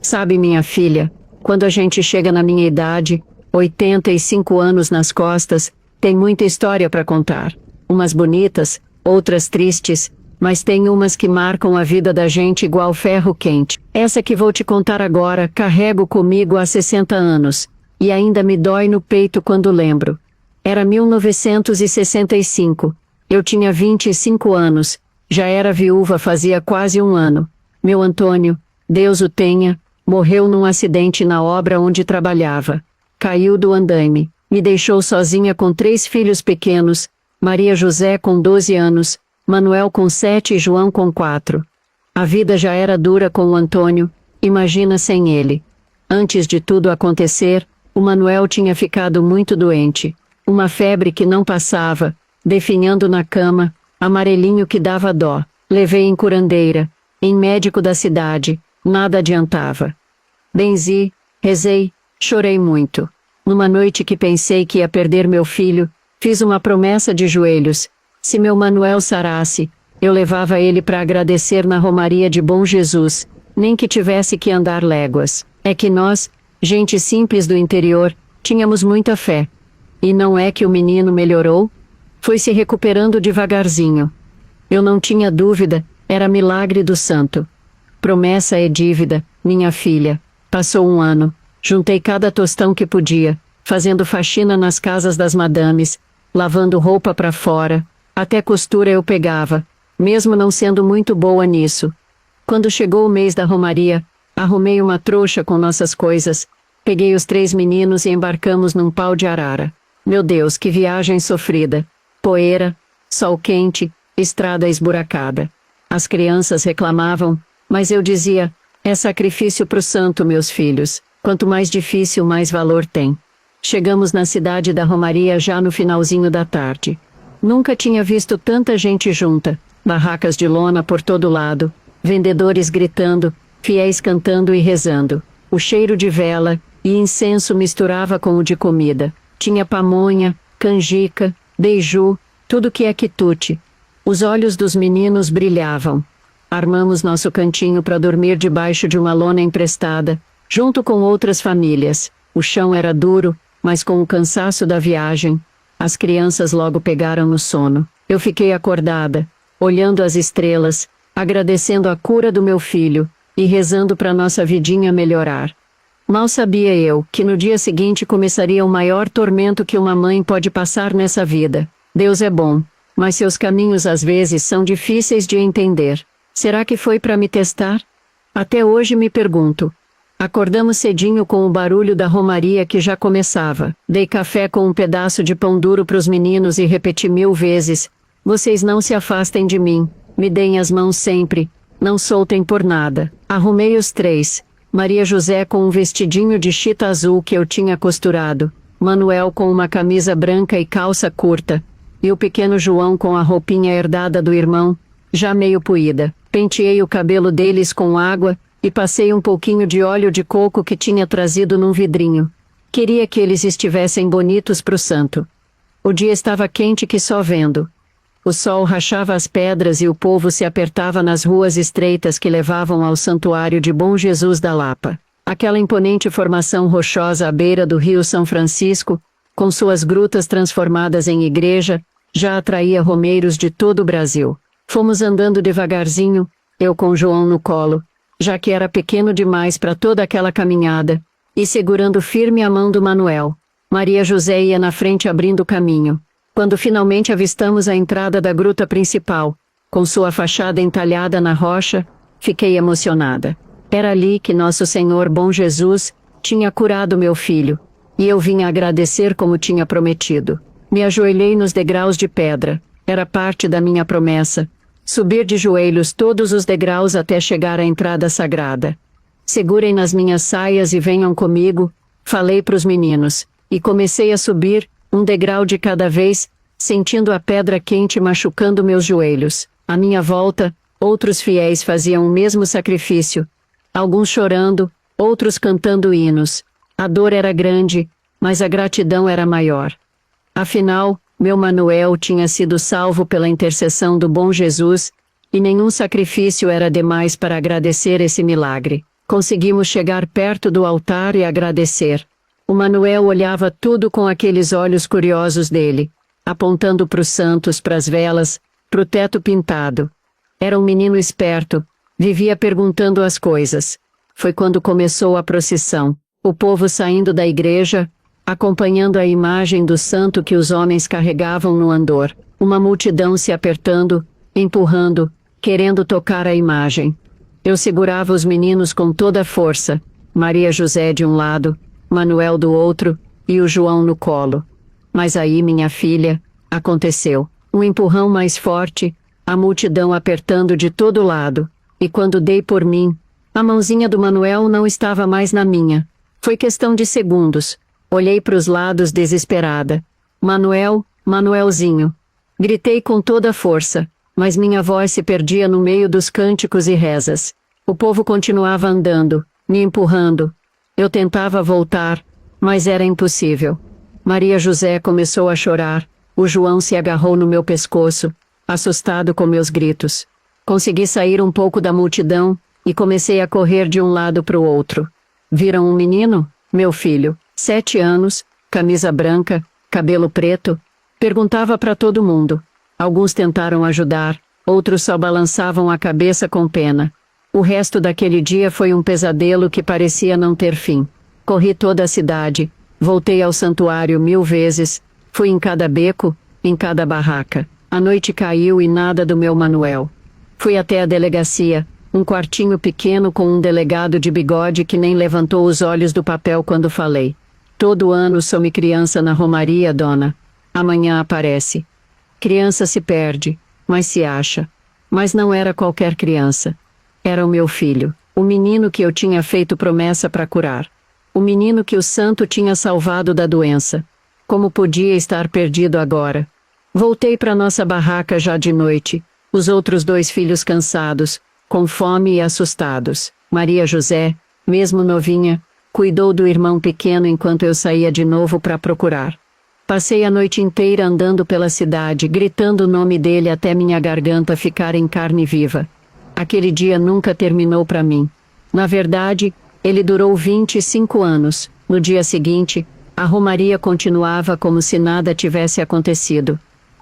Sabe, minha filha, quando a gente chega na minha idade, 85 anos nas costas, tem muita história para contar. Umas bonitas, outras tristes, mas tem umas que marcam a vida da gente igual ferro quente. Essa que vou te contar agora, carrego comigo há 60 anos, e ainda me dói no peito quando lembro. Era 1965. Eu tinha 25 anos, já era viúva fazia quase um ano. Meu Antônio, Deus o tenha, morreu num acidente na obra onde trabalhava. Caiu do andaime, me deixou sozinha com 3 filhos pequenos, Maria José com 12 anos, Manuel com 7 e João com 4. A vida já era dura com o Antônio, imagina sem ele. Antes de tudo acontecer, o Manuel tinha ficado muito doente. Uma febre que não passava, definhando na cama, amarelinho que dava dó. Levei em curandeira, em médico da cidade, nada adiantava. Benzi, rezei, chorei muito. Numa noite que pensei que ia perder meu filho, fiz uma promessa de joelhos. Se meu Manuel sarasse, eu levava ele para agradecer na Romaria de Bom Jesus, nem que tivesse que andar léguas. É que nós, gente simples do interior, tínhamos muita fé. E não é que o menino melhorou? Foi se recuperando devagarzinho. Eu não tinha dúvida, era milagre do santo. Promessa é dívida, minha filha. Passou um ano, juntei cada tostão que podia, fazendo faxina nas casas das madames, lavando roupa para fora, até costura eu pegava, mesmo não sendo muito boa nisso. Quando chegou o mês da Romaria, arrumei uma trouxa com nossas coisas, peguei os 3 meninos e embarcamos num pau de arara. Meu Deus, que viagem sofrida! Poeira, sol quente, estrada esburacada. As crianças reclamavam, mas eu dizia, é sacrifício pro santo, meus filhos. Quanto mais difícil, mais valor tem. Chegamos na cidade da Romaria já no finalzinho da tarde. Nunca tinha visto tanta gente junta, barracas de lona por todo lado, vendedores gritando, fiéis cantando e rezando. O cheiro de vela e incenso misturava com o de comida. Tinha pamonha, canjica, beiju, tudo que é quitute. Os olhos dos meninos brilhavam. Armamos nosso cantinho para dormir debaixo de uma lona emprestada, junto com outras famílias. O chão era duro, mas com o cansaço da viagem, as crianças logo pegaram no sono. Eu fiquei acordada, olhando as estrelas, agradecendo a cura do meu filho e rezando para nossa vidinha melhorar. Mal sabia eu que no dia seguinte começaria o maior tormento que uma mãe pode passar nessa vida. Deus é bom, mas seus caminhos às vezes são difíceis de entender. Será que foi para me testar? Até hoje me pergunto. Acordamos cedinho com o barulho da romaria que já começava. Dei café com um pedaço de pão duro para os meninos e repeti 1000 vezes. Vocês não se afastem de mim. Me deem as mãos sempre. Não soltem por nada. Arrumei os 3. Maria José com um vestidinho de chita azul que eu tinha costurado. Manuel com uma camisa branca e calça curta. E o pequeno João com a roupinha herdada do irmão, já meio poída. Penteei o cabelo deles com água e passei um pouquinho de óleo de coco que tinha trazido num vidrinho. Queria que eles estivessem bonitos pro santo. O dia estava quente que só vendo. O sol rachava as pedras e o povo se apertava nas ruas estreitas que levavam ao santuário de Bom Jesus da Lapa. Aquela imponente formação rochosa à beira do rio São Francisco, com suas grutas transformadas em igreja, já atraía romeiros de todo o Brasil. Fomos andando devagarzinho, eu com João no colo, já que era pequeno demais para toda aquela caminhada, e segurando firme a mão do Manuel. Maria José ia na frente abrindo o caminho. Quando finalmente avistamos a entrada da gruta principal, com sua fachada entalhada na rocha, fiquei emocionada. Era ali que nosso Senhor Bom Jesus tinha curado meu filho, e eu vinha agradecer como tinha prometido. Me ajoelhei nos degraus de pedra, era parte da minha promessa, subir de joelhos todos os degraus até chegar à entrada sagrada. Segurem nas minhas saias e venham comigo, falei para os meninos, e comecei a subir, um degrau de cada vez, sentindo a pedra quente machucando meus joelhos. À minha volta, outros fiéis faziam o mesmo sacrifício, alguns chorando, outros cantando hinos. A dor era grande, mas a gratidão era maior. Afinal, meu Manuel tinha sido salvo pela intercessão do Bom Jesus, e nenhum sacrifício era demais para agradecer esse milagre. Conseguimos chegar perto do altar e agradecer. O Manuel olhava tudo com aqueles olhos curiosos dele, apontando para os santos, para as velas, para o teto pintado. Era um menino esperto, vivia perguntando as coisas. Foi quando começou a procissão, o povo saindo da igreja, acompanhando a imagem do santo que os homens carregavam no andor, uma multidão se apertando, empurrando, querendo tocar a imagem. Eu segurava os meninos com toda a força, Maria José de um lado, Manuel do outro, e o João no colo. Mas aí, minha filha, aconteceu. Um empurrão mais forte, a multidão apertando de todo lado, e quando dei por mim, a mãozinha do Manuel não estava mais na minha. Foi questão de segundos. Olhei para os lados desesperada. Manuel, Manuelzinho. Gritei com toda a força, mas minha voz se perdia no meio dos cânticos e rezas. O povo continuava andando, me empurrando. Eu tentava voltar, mas era impossível. Maria José começou a chorar, o João se agarrou no meu pescoço, assustado com meus gritos. Consegui sair um pouco da multidão e comecei a correr de um lado para o outro. Viram um menino? Meu filho, 7 anos, camisa branca, cabelo preto. Perguntava para todo mundo. Alguns tentaram ajudar, outros só balançavam a cabeça com pena. O resto daquele dia foi um pesadelo que parecia não ter fim. Corri toda a cidade, voltei ao santuário 1000 vezes, fui em cada beco, em cada barraca. A noite caiu e nada do meu Manuel. Fui até a delegacia, um quartinho pequeno com um delegado de bigode que nem levantou os olhos do papel quando falei. Todo ano some criança na romaria, dona. Amanhã aparece. Criança se perde, mas se acha. Mas não era qualquer criança. Era o meu filho, o menino que eu tinha feito promessa para curar. O menino que o santo tinha salvado da doença. Como podia estar perdido agora? Voltei para nossa barraca já de noite, os outros 2 filhos cansados, com fome e assustados. Maria José, mesmo novinha, cuidou do irmão pequeno enquanto eu saía de novo para procurar. Passei a noite inteira andando pela cidade, gritando o nome dele até minha garganta ficar em carne viva. Aquele dia nunca terminou para mim. Na verdade, ele durou 25 anos. No dia seguinte, a romaria continuava como se nada tivesse acontecido.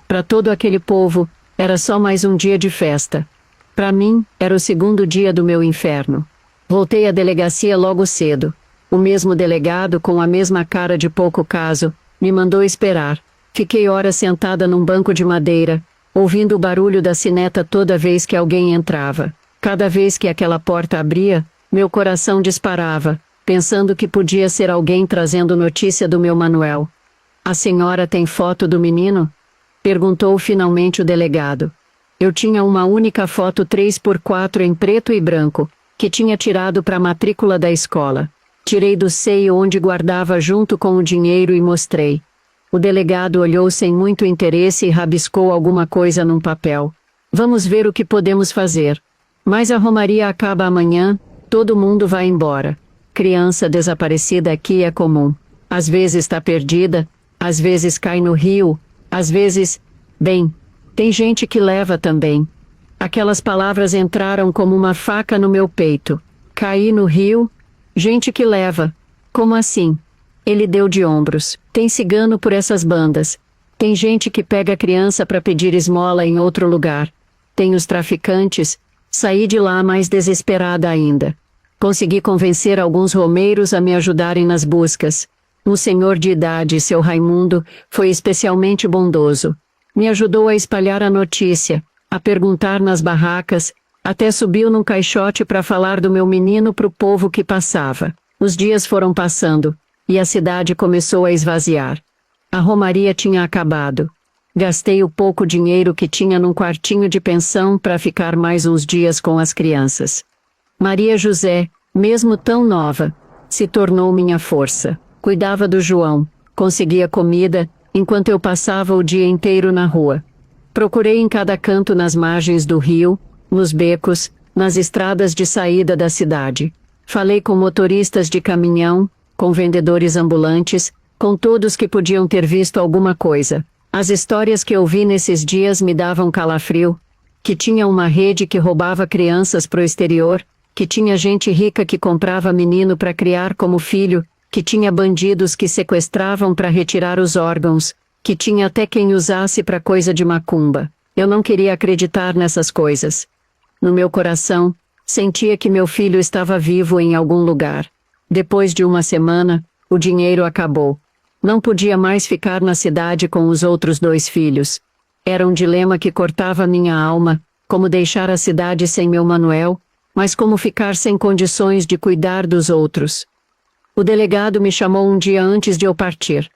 Para todo aquele povo, era só mais um dia de festa. Para mim, era o 2º dia do meu inferno. Voltei à delegacia logo cedo. O mesmo delegado, com a mesma cara de pouco caso, me mandou esperar. Fiquei horas sentada num banco de madeira, ouvindo o barulho da sineta toda vez que alguém entrava. Cada vez que aquela porta abria, meu coração disparava, pensando que podia ser alguém trazendo notícia do meu Manuel. A senhora tem foto do menino? Perguntou finalmente o delegado. Eu tinha uma única foto 3x4 em preto e branco, que tinha tirado para a matrícula da escola. Tirei do seio onde guardava junto com o dinheiro e mostrei. O delegado olhou sem muito interesse e rabiscou alguma coisa num papel. Vamos ver o que podemos fazer. Mas a romaria acaba amanhã, todo mundo vai embora. Criança desaparecida aqui é comum. Às vezes está perdida, às vezes cai no rio, às vezes... Bem, tem gente que leva também. Aquelas palavras entraram como uma faca no meu peito. Caí no rio... Gente que leva. Como assim? Ele deu de ombros. Tem cigano por essas bandas. Tem gente que pega a criança para pedir esmola em outro lugar. Tem os traficantes. Saí de lá mais desesperada ainda. Consegui convencer alguns romeiros a me ajudarem nas buscas. Um senhor de idade, seu Raimundo, foi especialmente bondoso. Me ajudou a espalhar a notícia, a perguntar nas barracas, até subiu num caixote para falar do meu menino pro povo que passava. Os dias foram passando, e a cidade começou a esvaziar. A romaria tinha acabado. Gastei o pouco dinheiro que tinha num quartinho de pensão para ficar mais uns dias com as crianças. Maria José, mesmo tão nova, se tornou minha força. Cuidava do João, conseguia comida, enquanto eu passava o dia inteiro na rua. Procurei em cada canto nas margens do rio, nos becos, nas estradas de saída da cidade. Falei com motoristas de caminhão, com vendedores ambulantes, com todos que podiam ter visto alguma coisa. As histórias que ouvi nesses dias me davam calafrio, que tinha uma rede que roubava crianças pro exterior, que tinha gente rica que comprava menino para criar como filho, que tinha bandidos que sequestravam para retirar os órgãos, que tinha até quem usasse para coisa de macumba. Eu não queria acreditar nessas coisas. No meu coração, sentia que meu filho estava vivo em algum lugar. Depois de uma semana, o dinheiro acabou. Não podia mais ficar na cidade com os outros 2 filhos. Era um dilema que cortava minha alma, como deixar a cidade sem meu Manuel, mas como ficar sem condições de cuidar dos outros. O delegado me chamou um dia antes de eu partir.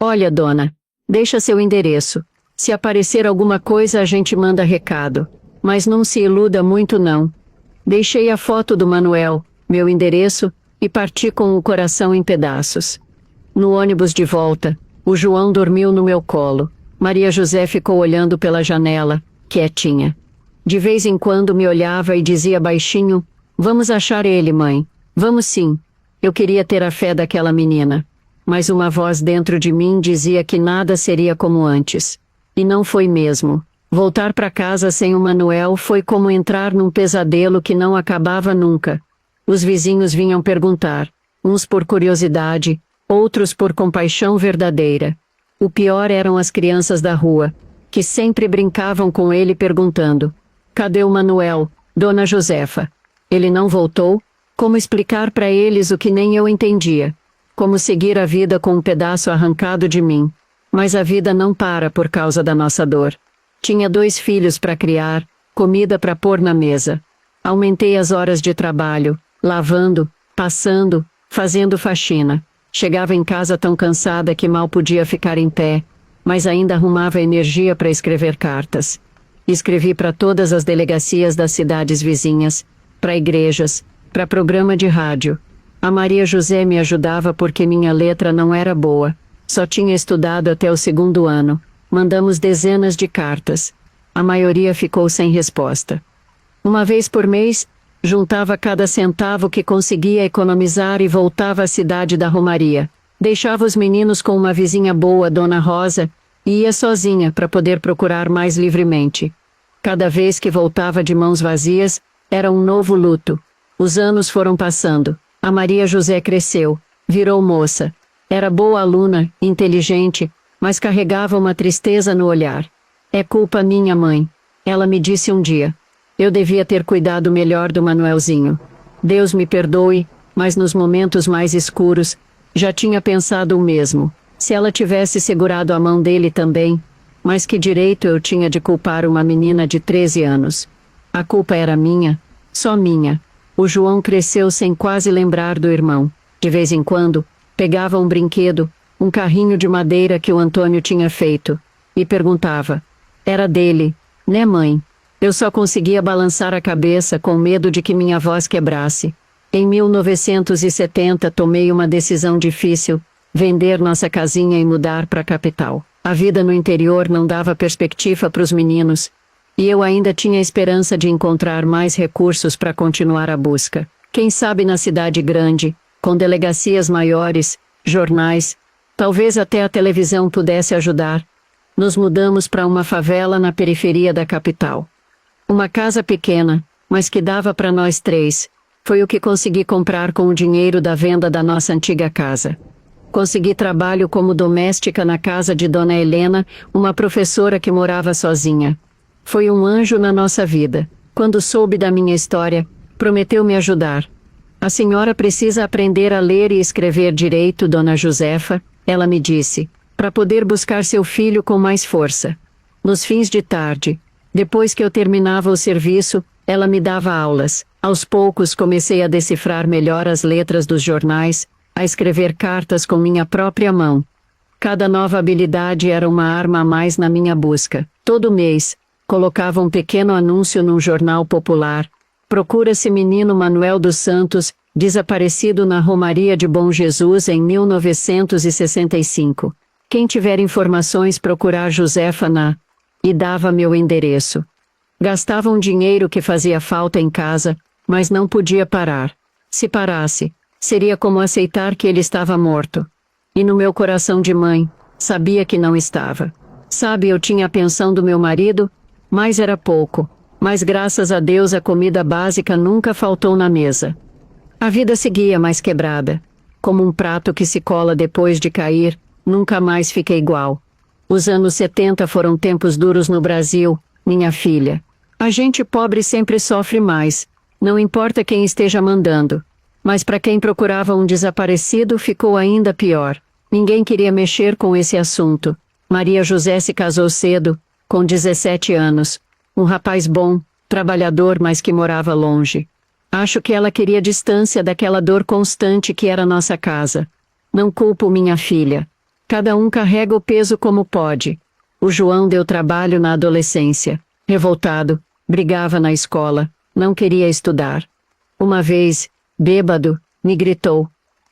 Olha, dona, deixa seu endereço. Se aparecer alguma coisa a gente manda recado. Mas não se iluda muito não. Deixei a foto do Manuel, meu endereço, e parti com o coração em pedaços. No ônibus de volta, o João dormiu no meu colo. Maria José ficou olhando pela janela, quietinha. De vez em quando me olhava e dizia baixinho, vamos achar ele, mãe. Vamos sim. Eu queria ter a fé daquela menina. Mas uma voz dentro de mim dizia que nada seria como antes. E não foi mesmo. Voltar para casa sem o Manuel foi como entrar num pesadelo que não acabava nunca. Os vizinhos vinham perguntar, uns por curiosidade, outros por compaixão verdadeira. O pior eram as crianças da rua, que sempre brincavam com ele perguntando, cadê o Manuel, Dona Josefa? Ele não voltou? Como explicar para eles o que nem eu entendia? Como seguir a vida com um pedaço arrancado de mim? Mas a vida não para por causa da nossa dor. Tinha 2 filhos para criar, comida para pôr na mesa. Aumentei as horas de trabalho, lavando, passando, fazendo faxina. Chegava em casa tão cansada que mal podia ficar em pé, mas ainda arrumava energia para escrever cartas. Escrevi para todas as delegacias das cidades vizinhas, para igrejas, para programa de rádio. A Maria José me ajudava porque minha letra não era boa. Só tinha estudado até o 2º ano. Mandamos dezenas de cartas. A maioria ficou sem resposta. Uma vez por mês, juntava cada centavo que conseguia economizar e voltava à cidade da Romaria. Deixava os meninos com uma vizinha boa, Dona Rosa, e ia sozinha para poder procurar mais livremente. Cada vez que voltava de mãos vazias, era um novo luto. Os anos foram passando. A Maria José cresceu, virou moça. Era boa aluna, inteligente, mas carregava uma tristeza no olhar. É culpa minha, mãe. Ela me disse um dia. Eu devia ter cuidado melhor do Manuelzinho. Deus me perdoe, mas nos momentos mais escuros, já tinha pensado o mesmo. Se ela tivesse segurado a mão dele também, mas que direito eu tinha de culpar uma menina de 13 anos? A culpa era minha, só minha. O João cresceu sem quase lembrar do irmão. De vez em quando, pegava um brinquedo, um carrinho de madeira que o Antônio tinha feito, e perguntava. Era dele, né, mãe? Eu só conseguia balançar a cabeça com medo de que minha voz quebrasse. Em 1970 tomei uma decisão difícil, vender nossa casinha e mudar para a capital. A vida no interior não dava perspectiva para os meninos, e eu ainda tinha esperança de encontrar mais recursos para continuar a busca. Quem sabe na cidade grande, com delegacias maiores, jornais, talvez até a televisão pudesse ajudar. Nos mudamos para uma favela na periferia da capital. Uma casa pequena, mas que dava para nós 3. Foi o que consegui comprar com o dinheiro da venda da nossa antiga casa. Consegui trabalho como doméstica na casa de Dona Helena, uma professora que morava sozinha. Foi um anjo na nossa vida. Quando soube da minha história, prometeu me ajudar. A senhora precisa aprender a ler e escrever direito, Dona Josefa, ela me disse, para poder buscar seu filho com mais força. Nos fins de tarde, depois que eu terminava o serviço, ela me dava aulas. Aos poucos comecei a decifrar melhor as letras dos jornais, a escrever cartas com minha própria mão. Cada nova habilidade era uma arma a mais na minha busca. Todo mês, colocava um pequeno anúncio num jornal popular. Procura-se menino Manuel dos Santos, desaparecido na Romaria de Bom Jesus em 1965. Quem tiver informações procurar Josefa na... E dava meu endereço. Gastava um dinheiro que fazia falta em casa, mas não podia parar. Se parasse, seria como aceitar que ele estava morto. E no meu coração de mãe, sabia que não estava. Sabe, eu tinha a pensão do meu marido, mas era pouco. Mas graças a Deus a comida básica nunca faltou na mesa. A vida seguia mais quebrada. Como um prato que se cola depois de cair, nunca mais fica igual. Os anos 70 foram tempos duros no Brasil, minha filha. A gente pobre sempre sofre mais, não importa quem esteja mandando. Mas para quem procurava um desaparecido ficou ainda pior. Ninguém queria mexer com esse assunto. Maria José se casou cedo, com 17 anos. Um rapaz bom, trabalhador, mas que morava longe. Acho que ela queria distância daquela dor constante que era nossa casa. Não culpo minha filha. Cada um carrega o peso como pode. O João deu trabalho na adolescência. Revoltado, brigava na escola, não queria estudar. Uma vez, bêbado, me gritou: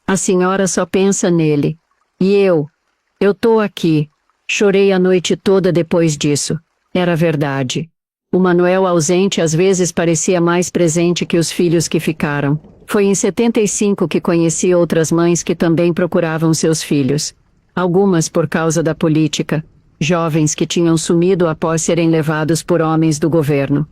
"A senhora só pensa nele." E eu tô aqui. Chorei a noite toda depois disso. Era verdade. O Manuel ausente às vezes parecia mais presente que os filhos que ficaram. Foi em 75 que conheci outras mães que também procuravam seus filhos. Algumas por causa da política. Jovens que tinham sumido após serem levados por homens do governo.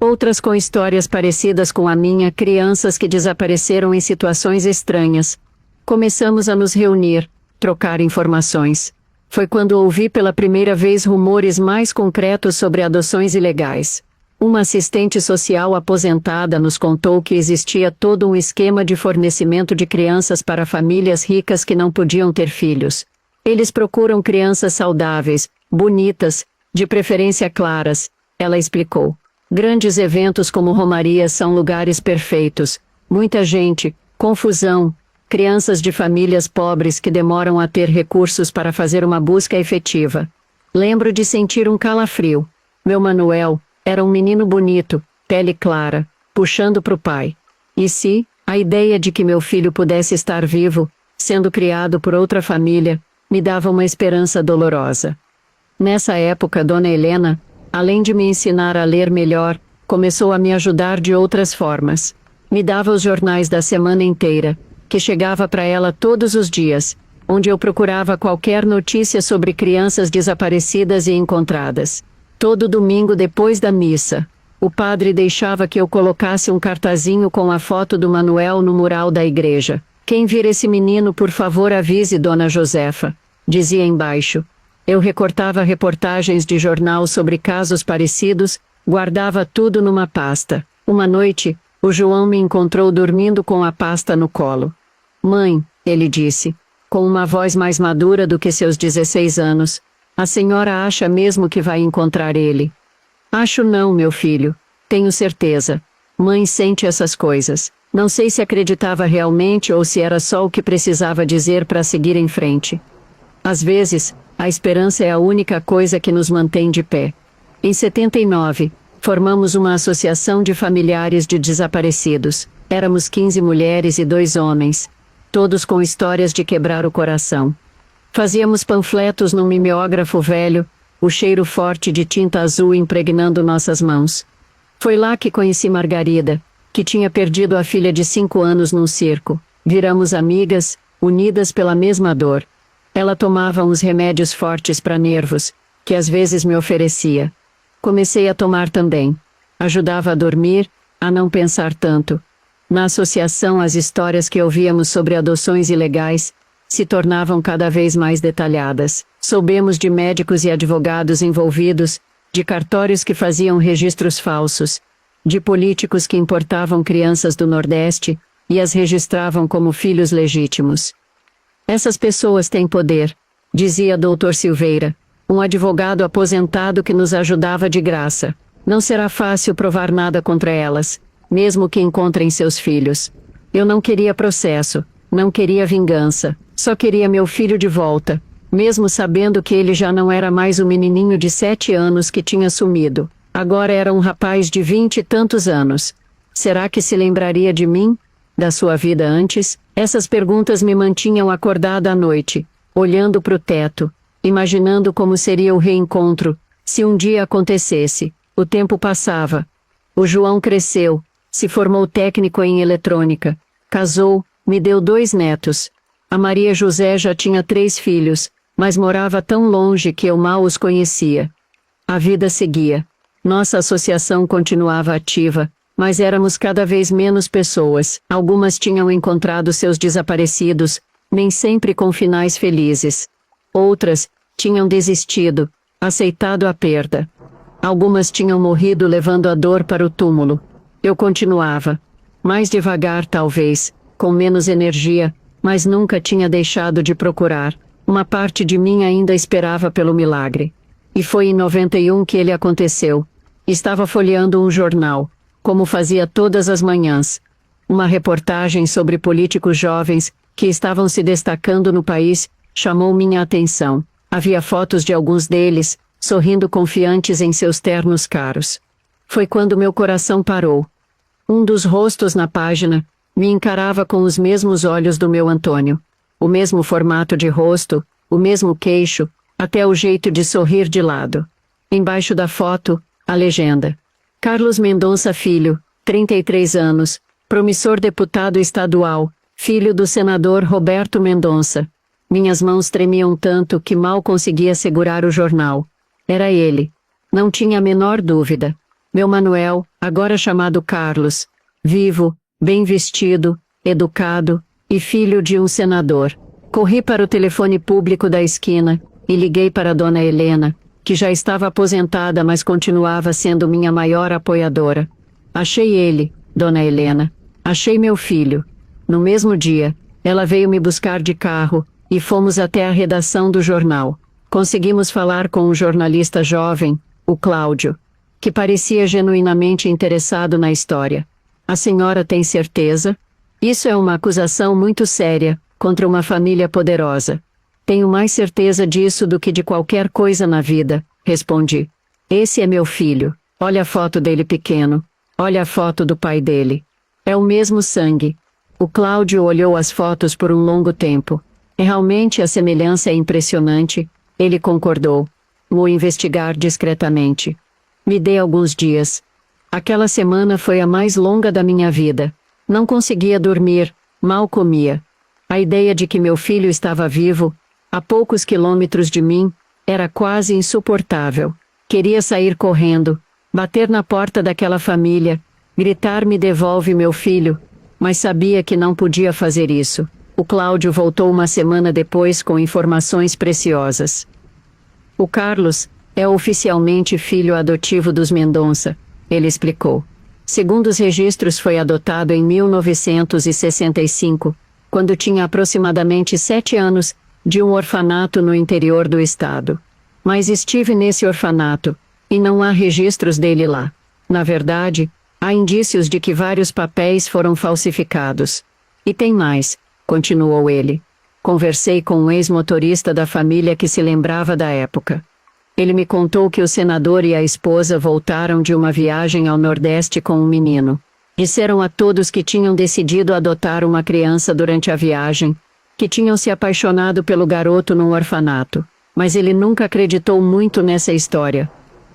Outras com histórias parecidas com a minha, crianças que desapareceram em situações estranhas. Começamos a nos reunir, trocar informações. Foi quando ouvi pela primeira vez rumores mais concretos sobre adoções ilegais. Uma assistente social aposentada nos contou que existia todo um esquema de fornecimento de crianças para famílias ricas que não podiam ter filhos. Eles procuram crianças saudáveis, bonitas, de preferência claras, ela explicou. Grandes eventos como romarias são lugares perfeitos. Muita gente, confusão, crianças de famílias pobres que demoram a ter recursos para fazer uma busca efetiva. Lembro de sentir um calafrio. Meu Manuel era um menino bonito, pele clara, puxando para o pai. E se a ideia de que meu filho pudesse estar vivo, sendo criado por outra família, me dava uma esperança dolorosa. Nessa época, Dona Helena, além de me ensinar a ler melhor, começou a me ajudar de outras formas. Me dava os jornais da semana inteira, que chegava para ela todos os dias, onde eu procurava qualquer notícia sobre crianças desaparecidas e encontradas. Todo domingo depois da missa, o padre deixava que eu colocasse um cartazinho com a foto do Manuel no mural da igreja. "Quem vir esse menino, por favor, avise Dona Josefa", dizia embaixo. Eu recortava reportagens de jornal sobre casos parecidos, guardava tudo numa pasta. Uma noite, o João me encontrou dormindo com a pasta no colo. "Mãe", ele disse, com uma voz mais madura do que seus 16 anos, "a senhora acha mesmo que vai encontrar ele?" "Acho não, meu filho. Tenho certeza. Mãe sente essas coisas." Não sei se acreditava realmente ou se era só o que precisava dizer para seguir em frente. Às vezes, a esperança é a única coisa que nos mantém de pé. Em 79, formamos uma associação de familiares de desaparecidos. Éramos 15 mulheres e 2 homens, todos com histórias de quebrar o coração. Fazíamos panfletos num mimeógrafo velho, o cheiro forte de tinta azul impregnando nossas mãos. Foi lá que conheci Margarida, que tinha perdido a filha de 5 anos num circo. Viramos amigas, unidas pela mesma dor. Ela tomava uns remédios fortes para nervos, que às vezes me oferecia. Comecei a tomar também. Ajudava a dormir, a não pensar tanto. Na associação, as histórias que ouvíamos sobre adoções ilegais se tornavam cada vez mais detalhadas. Soubemos de médicos e advogados envolvidos, de cartórios que faziam registros falsos, de políticos que importavam crianças do Nordeste e as registravam como filhos legítimos. "Essas pessoas têm poder", dizia Dr. Silveira, um advogado aposentado que nos ajudava de graça. "Não será fácil provar nada contra elas, mesmo que encontrem seus filhos." Eu não queria processo, não queria vingança, só queria meu filho de volta, mesmo sabendo que ele já não era mais o menininho de 7 anos que tinha sumido. Agora era um rapaz de 20 e tantos anos. Será que se lembraria de mim? Da sua vida antes? Essas perguntas me mantinham acordada à noite, olhando para o teto, imaginando como seria o reencontro, se um dia acontecesse. O tempo passava. O João cresceu, se formou técnico em eletrônica, casou, me deu 2 netos. A Maria José já tinha 3 filhos, mas morava tão longe que eu mal os conhecia. A vida seguia. Nossa associação continuava ativa, mas éramos cada vez menos pessoas. Algumas tinham encontrado seus desaparecidos, nem sempre com finais felizes. Outras tinham desistido, aceitado a perda. Algumas tinham morrido levando a dor para o túmulo. Eu continuava. Mais devagar talvez, com menos energia, mas nunca tinha deixado de procurar. Uma parte de mim ainda esperava pelo milagre. E foi em 91 que ele aconteceu. Estava folheando um jornal, como fazia todas as manhãs. Uma reportagem sobre políticos jovens que estavam se destacando no país chamou minha atenção. Havia fotos de alguns deles, sorrindo confiantes em seus ternos caros. Foi quando meu coração parou. Um dos rostos na página me encarava com os mesmos olhos do meu Antônio. O mesmo formato de rosto, o mesmo queixo, até o jeito de sorrir de lado. Embaixo da foto, a legenda: Carlos Mendonça Filho, 33 anos, promissor deputado estadual, filho do senador Roberto Mendonça. Minhas mãos tremiam tanto que mal conseguia segurar o jornal. Era ele. Não tinha a menor dúvida. Meu Manuel, agora chamado Carlos, vivo, bem vestido, educado, e filho de um senador. Corri para o telefone público da esquina, e liguei para Dona Helena, que já estava aposentada mas continuava sendo minha maior apoiadora. Achei ele, Dona Helena. Achei meu filho. No mesmo dia, ela veio me buscar de carro, e fomos até a redação do jornal. Conseguimos falar com um jornalista jovem, o Cláudio, que parecia genuinamente interessado na história. A senhora tem certeza? Isso é uma acusação muito séria, contra uma família poderosa. Tenho mais certeza disso do que de qualquer coisa na vida, respondi. Esse é meu filho. Olha a foto dele pequeno. Olha a foto do pai dele. É o mesmo sangue. O Cláudio olhou as fotos por um longo tempo. E realmente a semelhança é impressionante, ele concordou. Vou investigar discretamente. Me dê alguns dias. Aquela semana foi a mais longa da minha vida. Não conseguia dormir, mal comia. A ideia de que meu filho estava vivo, a poucos quilômetros de mim, era quase insuportável. Queria sair correndo, bater na porta daquela família, gritar: me devolve meu filho, mas sabia que não podia fazer isso. O Cláudio voltou uma semana depois com informações preciosas. O Carlos é oficialmente filho adotivo dos Mendonça, ele explicou. Segundo os registros, foi adotado em 1965, quando tinha aproximadamente 7 anos, de um orfanato no interior do estado. Mas estive nesse orfanato, e não há registros dele lá. Na verdade, há indícios de que vários papéis foram falsificados. E tem mais, continuou ele. Conversei com um ex-motorista da família que se lembrava da época. Ele me contou que o senador e a esposa voltaram de uma viagem ao Nordeste com um menino. Disseram a todos que tinham decidido adotar uma criança durante a viagem, que tinham se apaixonado pelo garoto num orfanato, mas ele nunca acreditou muito nessa história.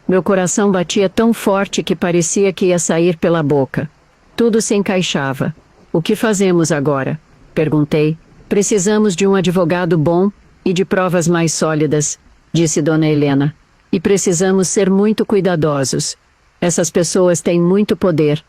Meu coração batia tão forte que parecia que ia sair pela boca. Tudo se encaixava. O que fazemos agora? Perguntei. Precisamos de um advogado bom e de provas mais sólidas, disse Dona Helena. E precisamos ser muito cuidadosos. Essas pessoas têm muito poder.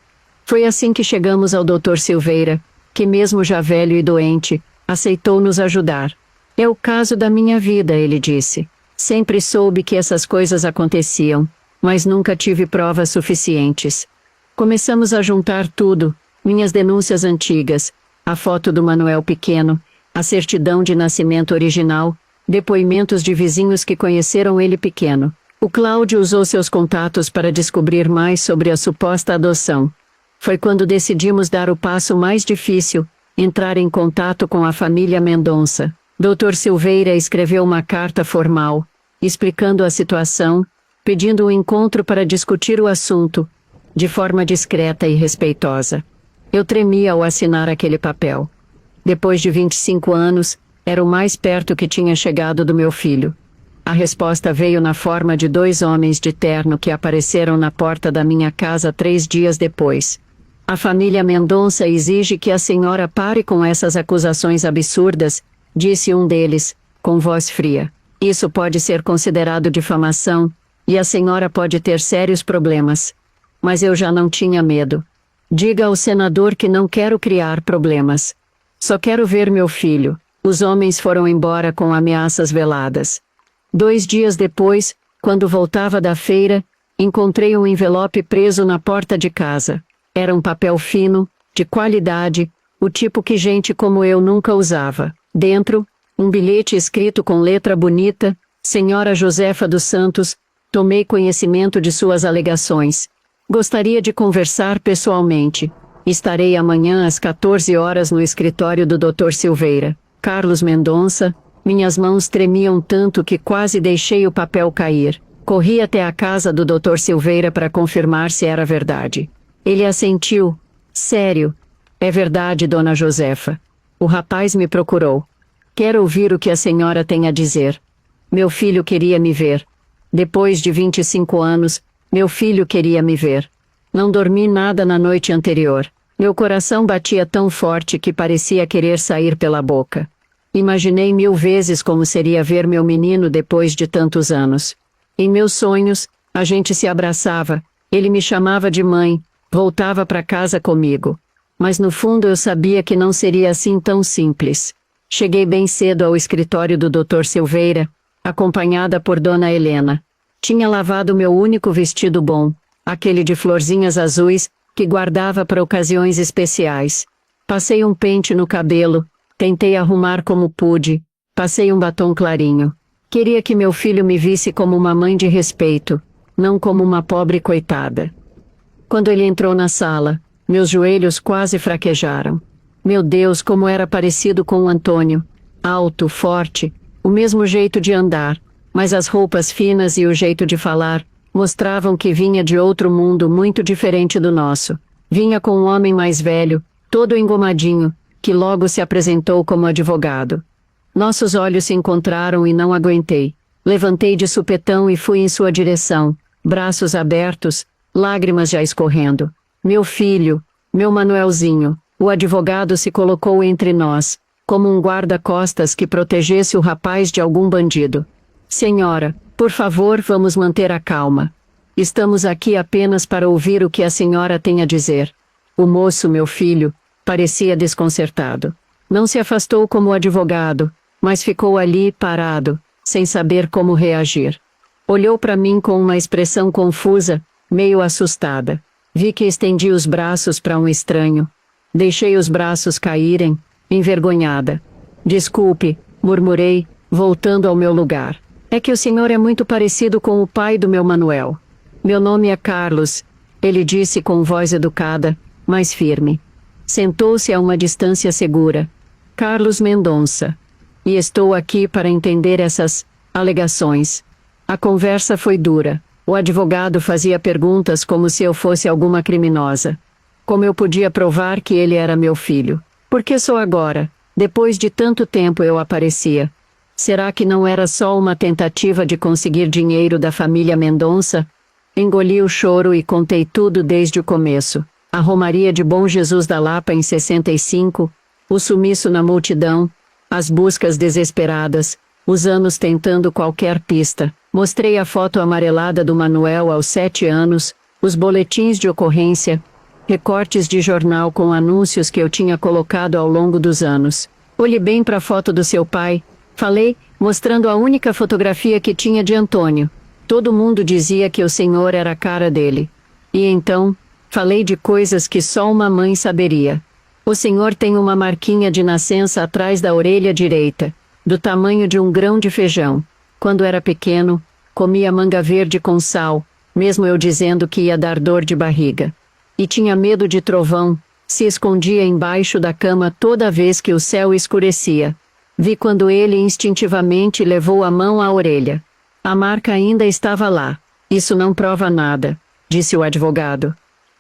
Foi assim que chegamos ao Dr. Silveira, que mesmo já velho e doente, aceitou nos ajudar. É o caso da minha vida, ele disse. Sempre soube que essas coisas aconteciam, mas nunca tive provas suficientes. Começamos a juntar tudo, minhas denúncias antigas, a foto do Manuel pequeno, a certidão de nascimento original, depoimentos de vizinhos que conheceram ele pequeno. O Cláudio usou seus contatos para descobrir mais sobre a suposta adoção. Foi quando decidimos dar o passo mais difícil, entrar em contato com a família Mendonça. Dr. Silveira escreveu uma carta formal, explicando a situação, pedindo um encontro para discutir o assunto, de forma discreta e respeitosa. Eu tremia ao assinar aquele papel. Depois de 25 anos, era o mais perto que tinha chegado do meu filho. A resposta veio na forma de 2 homens de terno que apareceram na porta da minha casa 3 dias depois. A família Mendonça exige que a senhora pare com essas acusações absurdas, disse um deles, com voz fria. Isso pode ser considerado difamação, e a senhora pode ter sérios problemas. Mas eu já não tinha medo. Diga ao senador que não quero criar problemas. Só quero ver meu filho. Os homens foram embora com ameaças veladas. 2 dias depois, quando voltava da feira, encontrei um envelope preso na porta de casa. Era um papel fino, de qualidade, o tipo que gente como eu nunca usava. Dentro, um bilhete escrito com letra bonita: Senhora Josefa dos Santos, tomei conhecimento de suas alegações. Gostaria de conversar pessoalmente. Estarei amanhã às 14 horas no escritório do Dr. Silveira. Carlos Mendonça. Minhas mãos tremiam tanto que quase deixei o papel cair. Corri até a casa do Dr. Silveira para confirmar se era verdade. Ele assentiu. Sério. É verdade, dona Josefa. O rapaz me procurou. Quero ouvir o que a senhora tem a dizer. Meu filho queria me ver. Depois de 25 anos, meu filho queria me ver. Não dormi nada na noite anterior. Meu coração batia tão forte que parecia querer sair pela boca. Imaginei 1000 vezes como seria ver meu menino depois de tantos anos. Em meus sonhos, a gente se abraçava, ele me chamava de mãe, voltava para casa comigo. Mas no fundo eu sabia que não seria assim tão simples. Cheguei bem cedo ao escritório do Dr. Silveira, acompanhada por Dona Helena. Tinha lavado meu único vestido bom, aquele de florzinhas azuis, que guardava para ocasiões especiais. Passei um pente no cabelo, tentei arrumar como pude, passei um batom clarinho. Queria que meu filho me visse como uma mãe de respeito, não como uma pobre coitada. Quando ele entrou na sala, meus joelhos quase fraquejaram. Meu Deus, como era parecido com o Antônio. Alto, forte, o mesmo jeito de andar, mas as roupas finas e o jeito de falar mostravam que vinha de outro mundo muito diferente do nosso. Vinha com um homem mais velho, todo engomadinho, que logo se apresentou como advogado. Nossos olhos se encontraram e não aguentei. Levantei de supetão e fui em sua direção, braços abertos, lágrimas já escorrendo. Meu filho, meu Manuelzinho. O advogado se colocou entre nós, como um guarda-costas que protegesse o rapaz de algum bandido. Senhora, por favor, vamos manter a calma. Estamos aqui apenas para ouvir o que a senhora tem a dizer. O moço, meu filho, parecia desconcertado. Não se afastou como advogado, mas ficou ali, parado, sem saber como reagir. Olhou para mim com uma expressão confusa, meio assustada. Vi que estendi os braços para um estranho. Deixei os braços caírem, envergonhada. Desculpe, murmurei, voltando ao meu lugar. É que o senhor é muito parecido com o pai do meu Manuel. Meu nome é Carlos, ele disse com voz educada, mas firme. Sentou-se a uma distância segura. Carlos Mendonça. E estou aqui para entender essas alegações. A conversa foi dura. O advogado fazia perguntas como se eu fosse alguma criminosa. Como eu podia provar que ele era meu filho? Por que só agora, depois de tanto tempo, eu aparecia? Será que não era só uma tentativa de conseguir dinheiro da família Mendonça? Engoli o choro e contei tudo desde o começo. A Romaria de Bom Jesus da Lapa em 65, o sumiço na multidão, as buscas desesperadas, os anos tentando qualquer pista. Mostrei a foto amarelada do Manuel aos 7 anos, os boletins de ocorrência, recortes de jornal com anúncios que eu tinha colocado ao longo dos anos. Olhe bem para a foto do seu pai, falei, mostrando a única fotografia que tinha de Antônio. Todo mundo dizia que o senhor era a cara dele. E então, falei de coisas que só uma mãe saberia. O senhor tem uma marquinha de nascença atrás da orelha direita, do tamanho de um grão de feijão. Quando era pequeno, comia manga verde com sal, mesmo eu dizendo que ia dar dor de barriga. E tinha medo de trovão, se escondia embaixo da cama toda vez que o céu escurecia. Vi quando ele instintivamente levou a mão à orelha. A marca ainda estava lá. Isso não prova nada, disse o advogado.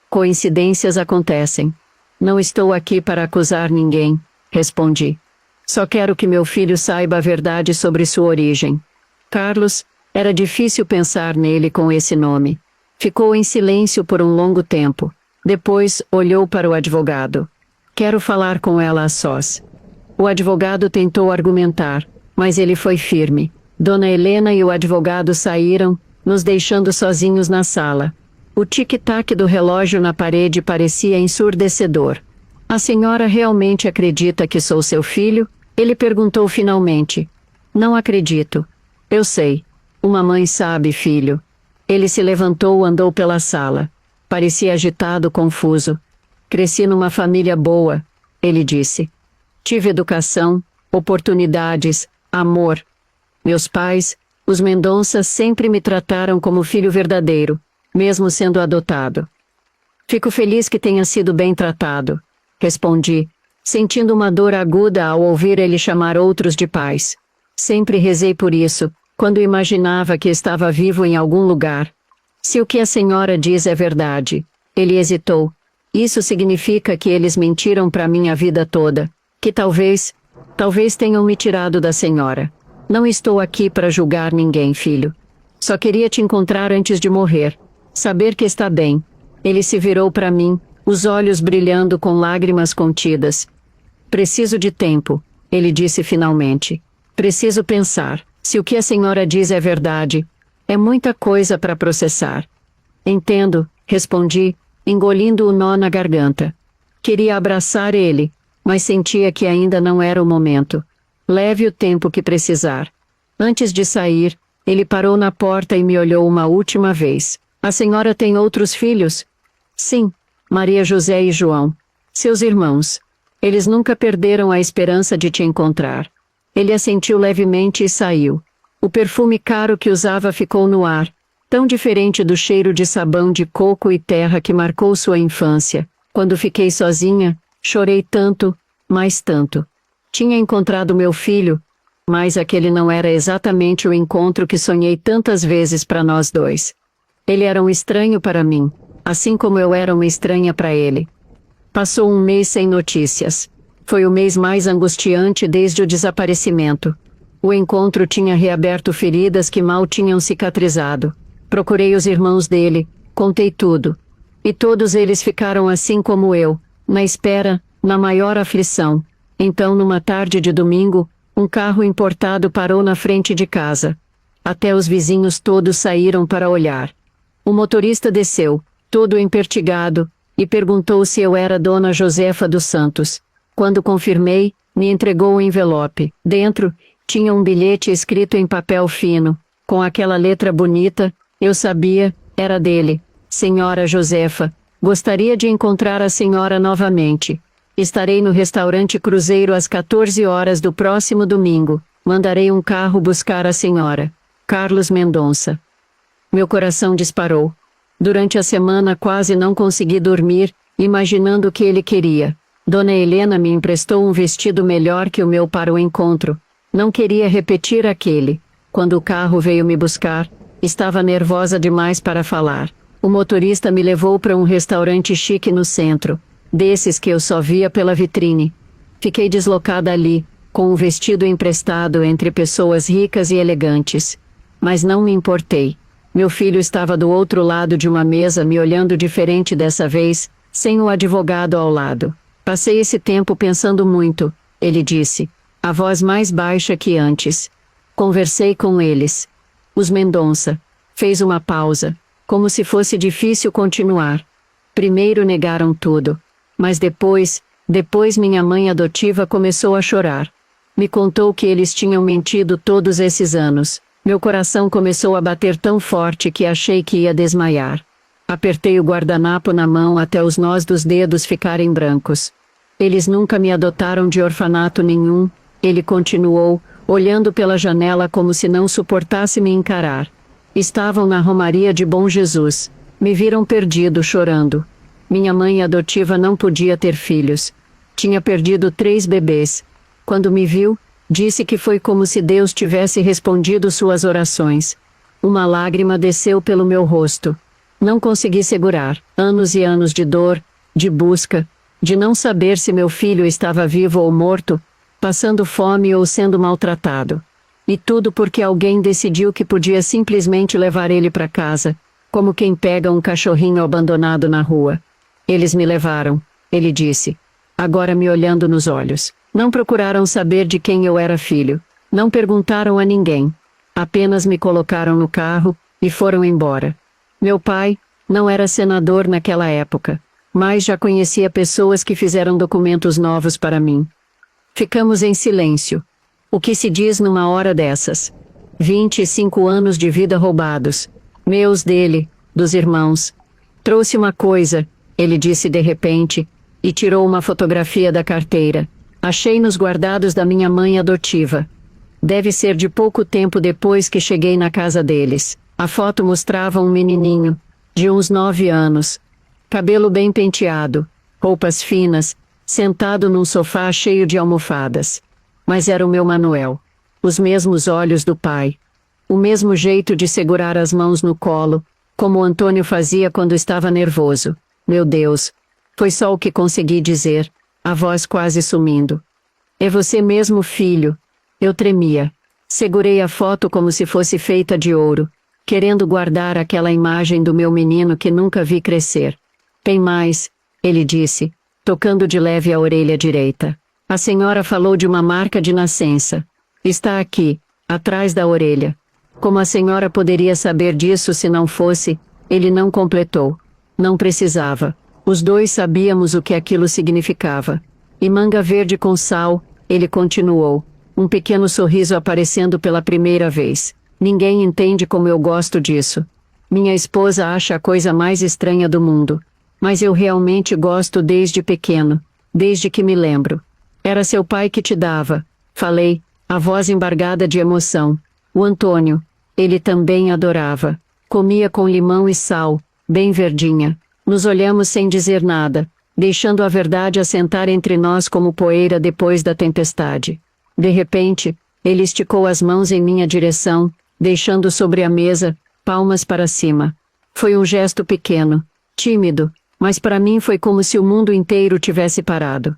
Coincidências acontecem. Não estou aqui para acusar ninguém, respondi. Só quero que meu filho saiba a verdade sobre sua origem. Carlos, era difícil pensar nele com esse nome. Ficou em silêncio por um longo tempo. Depois, olhou para o advogado. Quero falar com ela a sós. O advogado tentou argumentar, mas ele foi firme. Dona Helena e o advogado saíram, nos deixando sozinhos na sala. O tic-tac do relógio na parede parecia ensurdecedor. A senhora realmente acredita que sou seu filho? Ele perguntou finalmente. Não acredito. Eu sei. Uma mãe sabe, filho. Ele se levantou e andou pela sala. Parecia agitado, confuso. Cresci numa família boa, ele disse. Tive educação, oportunidades, amor. Meus pais, os Mendonça, sempre me trataram como filho verdadeiro, mesmo sendo adotado. Fico feliz que tenha sido bem tratado, respondi, sentindo uma dor aguda ao ouvir ele chamar outros de pais. Sempre rezei por isso, quando imaginava que estava vivo em algum lugar. Se o que a senhora diz é verdade, ele hesitou. Isso significa que eles mentiram para mim a vida toda, que talvez tenham me tirado da senhora. Não estou aqui para julgar ninguém, filho. Só queria te encontrar antes de morrer. Saber que está bem. Ele se virou para mim, os olhos brilhando com lágrimas contidas. Preciso de tempo, ele disse finalmente. Preciso pensar, se o que a senhora diz é verdade. É muita coisa para processar. Entendo, respondi, engolindo o nó na garganta. Queria abraçar ele, mas sentia que ainda não era o momento. Leve o tempo que precisar. Antes de sair, ele parou na porta e me olhou uma última vez. A senhora tem outros filhos? Sim, Maria José e João. Seus irmãos. Eles nunca perderam a esperança de te encontrar. Ele assentiu levemente e saiu. O perfume caro que usava ficou no ar, tão diferente do cheiro de sabão de coco e terra que marcou sua infância. Quando fiquei sozinha, chorei tanto, mais tanto. Tinha encontrado meu filho, mas aquele não era exatamente o encontro que sonhei tantas vezes para nós dois. Ele era um estranho para mim, assim como eu era uma estranha para ele. Passou um mês sem notícias. Foi o mês mais angustiante desde o desaparecimento. O encontro tinha reaberto feridas que mal tinham cicatrizado. Procurei os irmãos dele, contei tudo. E todos eles ficaram assim como eu, na espera, na maior aflição. Então, numa tarde de domingo, um carro importado parou na frente de casa. Até os vizinhos todos saíram para olhar. O motorista desceu, todo empertigado, e perguntou se eu era Dona Josefa dos Santos. Quando confirmei, me entregou o envelope. Dentro, tinha um bilhete escrito em papel fino. Com aquela letra bonita, eu sabia, era dele. Senhora Josefa, gostaria de encontrar a senhora novamente. Estarei no restaurante Cruzeiro às 14 horas do próximo domingo. Mandarei um carro buscar a senhora. Carlos Mendonça. Meu coração disparou. Durante a semana quase não consegui dormir, imaginando o que ele queria. Dona Helena me emprestou um vestido melhor que o meu para o encontro. Não queria repetir aquele. Quando o carro veio me buscar, estava nervosa demais para falar. O motorista me levou para um restaurante chique no centro, desses que eu só via pela vitrine. Fiquei deslocada ali, com um vestido emprestado entre pessoas ricas e elegantes. Mas não me importei. Meu filho estava do outro lado de uma mesa me olhando diferente dessa vez, sem o advogado ao lado. Passei esse tempo pensando muito, ele disse, a voz mais baixa que antes. Conversei com eles. Os Mendonça. Fez uma pausa, como se fosse difícil continuar. Primeiro negaram tudo, mas depois minha mãe adotiva começou a chorar. Me contou que eles tinham mentido todos esses anos. Meu coração começou a bater tão forte que achei que ia desmaiar. Apertei o guardanapo na mão até os nós dos dedos ficarem brancos. Eles nunca me adotaram de orfanato nenhum, ele continuou, olhando pela janela como se não suportasse me encarar. Estavam na Romaria de Bom Jesus. Me viram perdido, chorando. Minha mãe adotiva não podia ter filhos. Tinha perdido 3 bebês. Quando me viu, disse que foi como se Deus tivesse respondido suas orações. Uma lágrima desceu pelo meu rosto. Não consegui segurar. Anos e anos de dor, de busca, de não saber se meu filho estava vivo ou morto, passando fome ou sendo maltratado. E tudo porque alguém decidiu que podia simplesmente levar ele para casa, como quem pega um cachorrinho abandonado na rua. Eles me levaram, ele disse, agora me olhando nos olhos. Não procuraram saber de quem eu era filho. Não perguntaram a ninguém. Apenas me colocaram no carro, e foram embora. Meu pai não era senador naquela época, mas já conhecia pessoas que fizeram documentos novos para mim. Ficamos em silêncio. O que se diz numa hora dessas? 25 anos de vida roubados. Meus, dele, dos irmãos. Trouxe uma coisa, ele disse de repente, e tirou uma fotografia da carteira. Achei nos guardados da minha mãe adotiva. Deve ser de pouco tempo depois que cheguei na casa deles. A foto mostrava um menininho, de uns 9 anos. Cabelo bem penteado, roupas finas, sentado num sofá cheio de almofadas. Mas era o meu Manuel. Os mesmos olhos do pai. O mesmo jeito de segurar as mãos no colo, como o Antônio fazia quando estava nervoso. Meu Deus! Foi só o que consegui dizer, a voz quase sumindo. É você mesmo, filho. Eu tremia. Segurei a foto como se fosse feita de ouro, querendo guardar aquela imagem do meu menino que nunca vi crescer. Tem mais, ele disse, tocando de leve a orelha direita. A senhora falou de uma marca de nascença. Está aqui, atrás da orelha. Como a senhora poderia saber disso se não fosse? Ele não completou. Não precisava. Os dois sabíamos o que aquilo significava. E manga verde com sal, ele continuou, um pequeno sorriso aparecendo pela primeira vez. Ninguém entende como eu gosto disso. Minha esposa acha a coisa mais estranha do mundo. Mas eu realmente gosto desde pequeno, desde que me lembro. Era seu pai que te dava, falei, a voz embargada de emoção. O Antônio, ele também adorava. Comia com limão e sal, bem verdinha. Nos olhamos sem dizer nada, deixando a verdade assentar entre nós como poeira depois da tempestade. De repente, ele esticou as mãos em minha direção, deixando sobre a mesa, palmas para cima. Foi um gesto pequeno, tímido, mas para mim foi como se o mundo inteiro tivesse parado.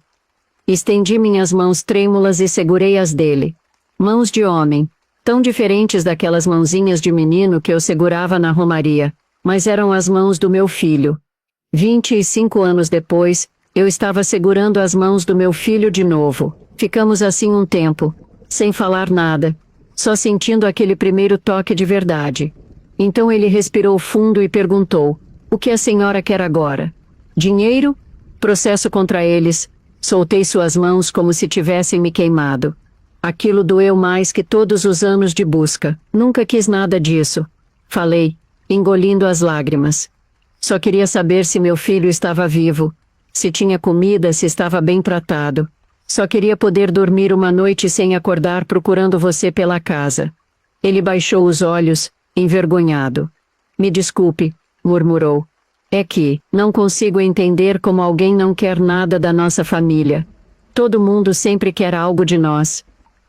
Estendi minhas mãos trêmulas e segurei as dele. Mãos de homem, tão diferentes daquelas mãozinhas de menino que eu segurava na romaria, mas eram as mãos do meu filho. 25 anos depois, eu estava segurando as mãos do meu filho de novo. Ficamos assim um tempo, sem falar nada, só sentindo aquele primeiro toque de verdade. Então ele respirou fundo e perguntou, o que a senhora quer agora? Dinheiro? Processo contra eles. Soltei suas mãos como se tivessem me queimado. Aquilo doeu mais que todos os anos de busca. Nunca quis nada disso. Falei, engolindo as lágrimas. Só queria saber se meu filho estava vivo, se tinha comida, se estava bem tratado. Só queria poder dormir uma noite sem acordar procurando você pela casa. Ele baixou os olhos, envergonhado. Me desculpe, murmurou. É que não consigo entender como alguém não quer nada da nossa família. Todo mundo sempre quer algo de nós.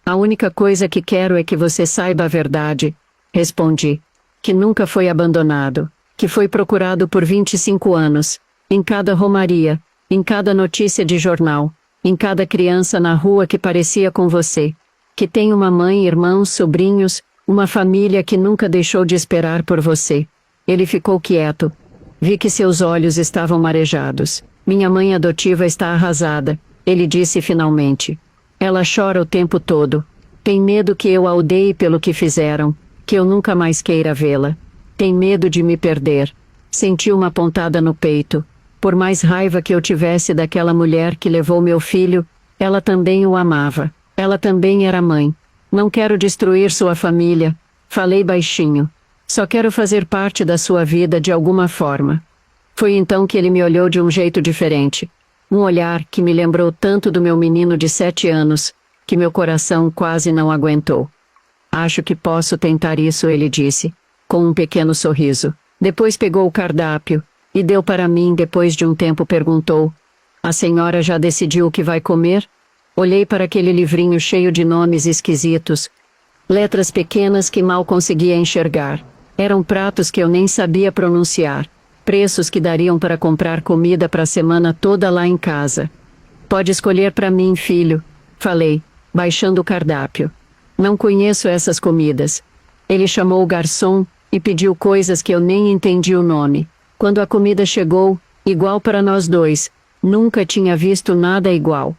A única coisa que quero é que você saiba a verdade, respondi. Que nunca foi abandonado, que foi procurado por 25 anos, em cada romaria, em cada notícia de jornal, em cada criança na rua que parecia com você, que tem uma mãe, irmãos, sobrinhos, uma família que nunca deixou de esperar por você. Ele ficou quieto. Vi que seus olhos estavam marejados. Minha mãe adotiva está arrasada, ele disse finalmente. Ela chora o tempo todo. Tem medo que eu a odeie pelo que fizeram, que eu nunca mais queira vê-la. Tem medo de me perder. Senti uma pontada no peito. Por mais raiva que eu tivesse daquela mulher que levou meu filho, ela também o amava. Ela também era mãe. Não quero destruir sua família. Falei baixinho. Só quero fazer parte da sua vida de alguma forma. Foi então que ele me olhou de um jeito diferente. Um olhar que me lembrou tanto do meu menino de 7 anos, que meu coração quase não aguentou. Acho que posso tentar isso, ele disse, com um pequeno sorriso. Depois pegou o cardápio, e deu para mim. Depois de um tempo perguntou, a senhora já decidiu o que vai comer? Olhei para aquele livrinho cheio de nomes esquisitos, letras pequenas que mal conseguia enxergar. Eram pratos que eu nem sabia pronunciar, preços que dariam para comprar comida para a semana toda lá em casa. Pode escolher para mim, filho, falei, baixando o cardápio. Não conheço essas comidas. Ele chamou o garçom e pediu coisas que eu nem entendi o nome. Quando a comida chegou, igual para nós dois, nunca tinha visto nada igual.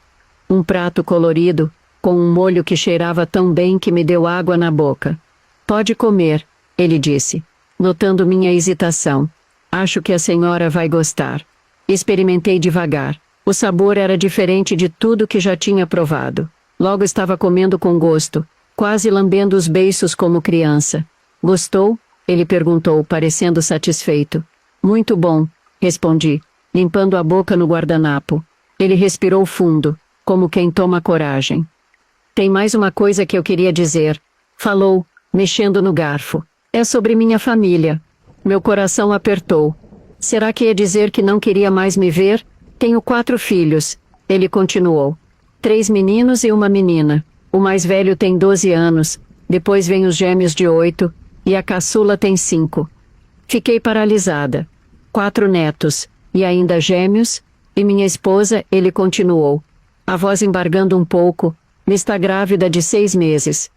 Um prato colorido, com um molho que cheirava tão bem que me deu água na boca. Pode comer, ele disse. notando minha hesitação. Acho que a senhora vai gostar. Experimentei devagar. O sabor era diferente de tudo que já tinha provado. Logo estava comendo com gosto, quase lambendo os beiços como criança. Gostou? Ele perguntou, parecendo satisfeito. Muito bom, respondi, limpando a boca no guardanapo. Ele respirou fundo, como quem toma coragem. Tem mais uma coisa que eu queria dizer, falou, mexendo no garfo. É sobre minha família. Meu coração apertou. Será que ia dizer que não queria mais me ver? Tenho 4 filhos, ele continuou. 3 meninos e uma menina. O mais velho tem 12 anos, depois vem os gêmeos de 8, e a caçula tem 5. Fiquei paralisada. 4 netos, e ainda gêmeos, e minha esposa, ele continuou. A voz embargando um pouco, está grávida de 6 meses.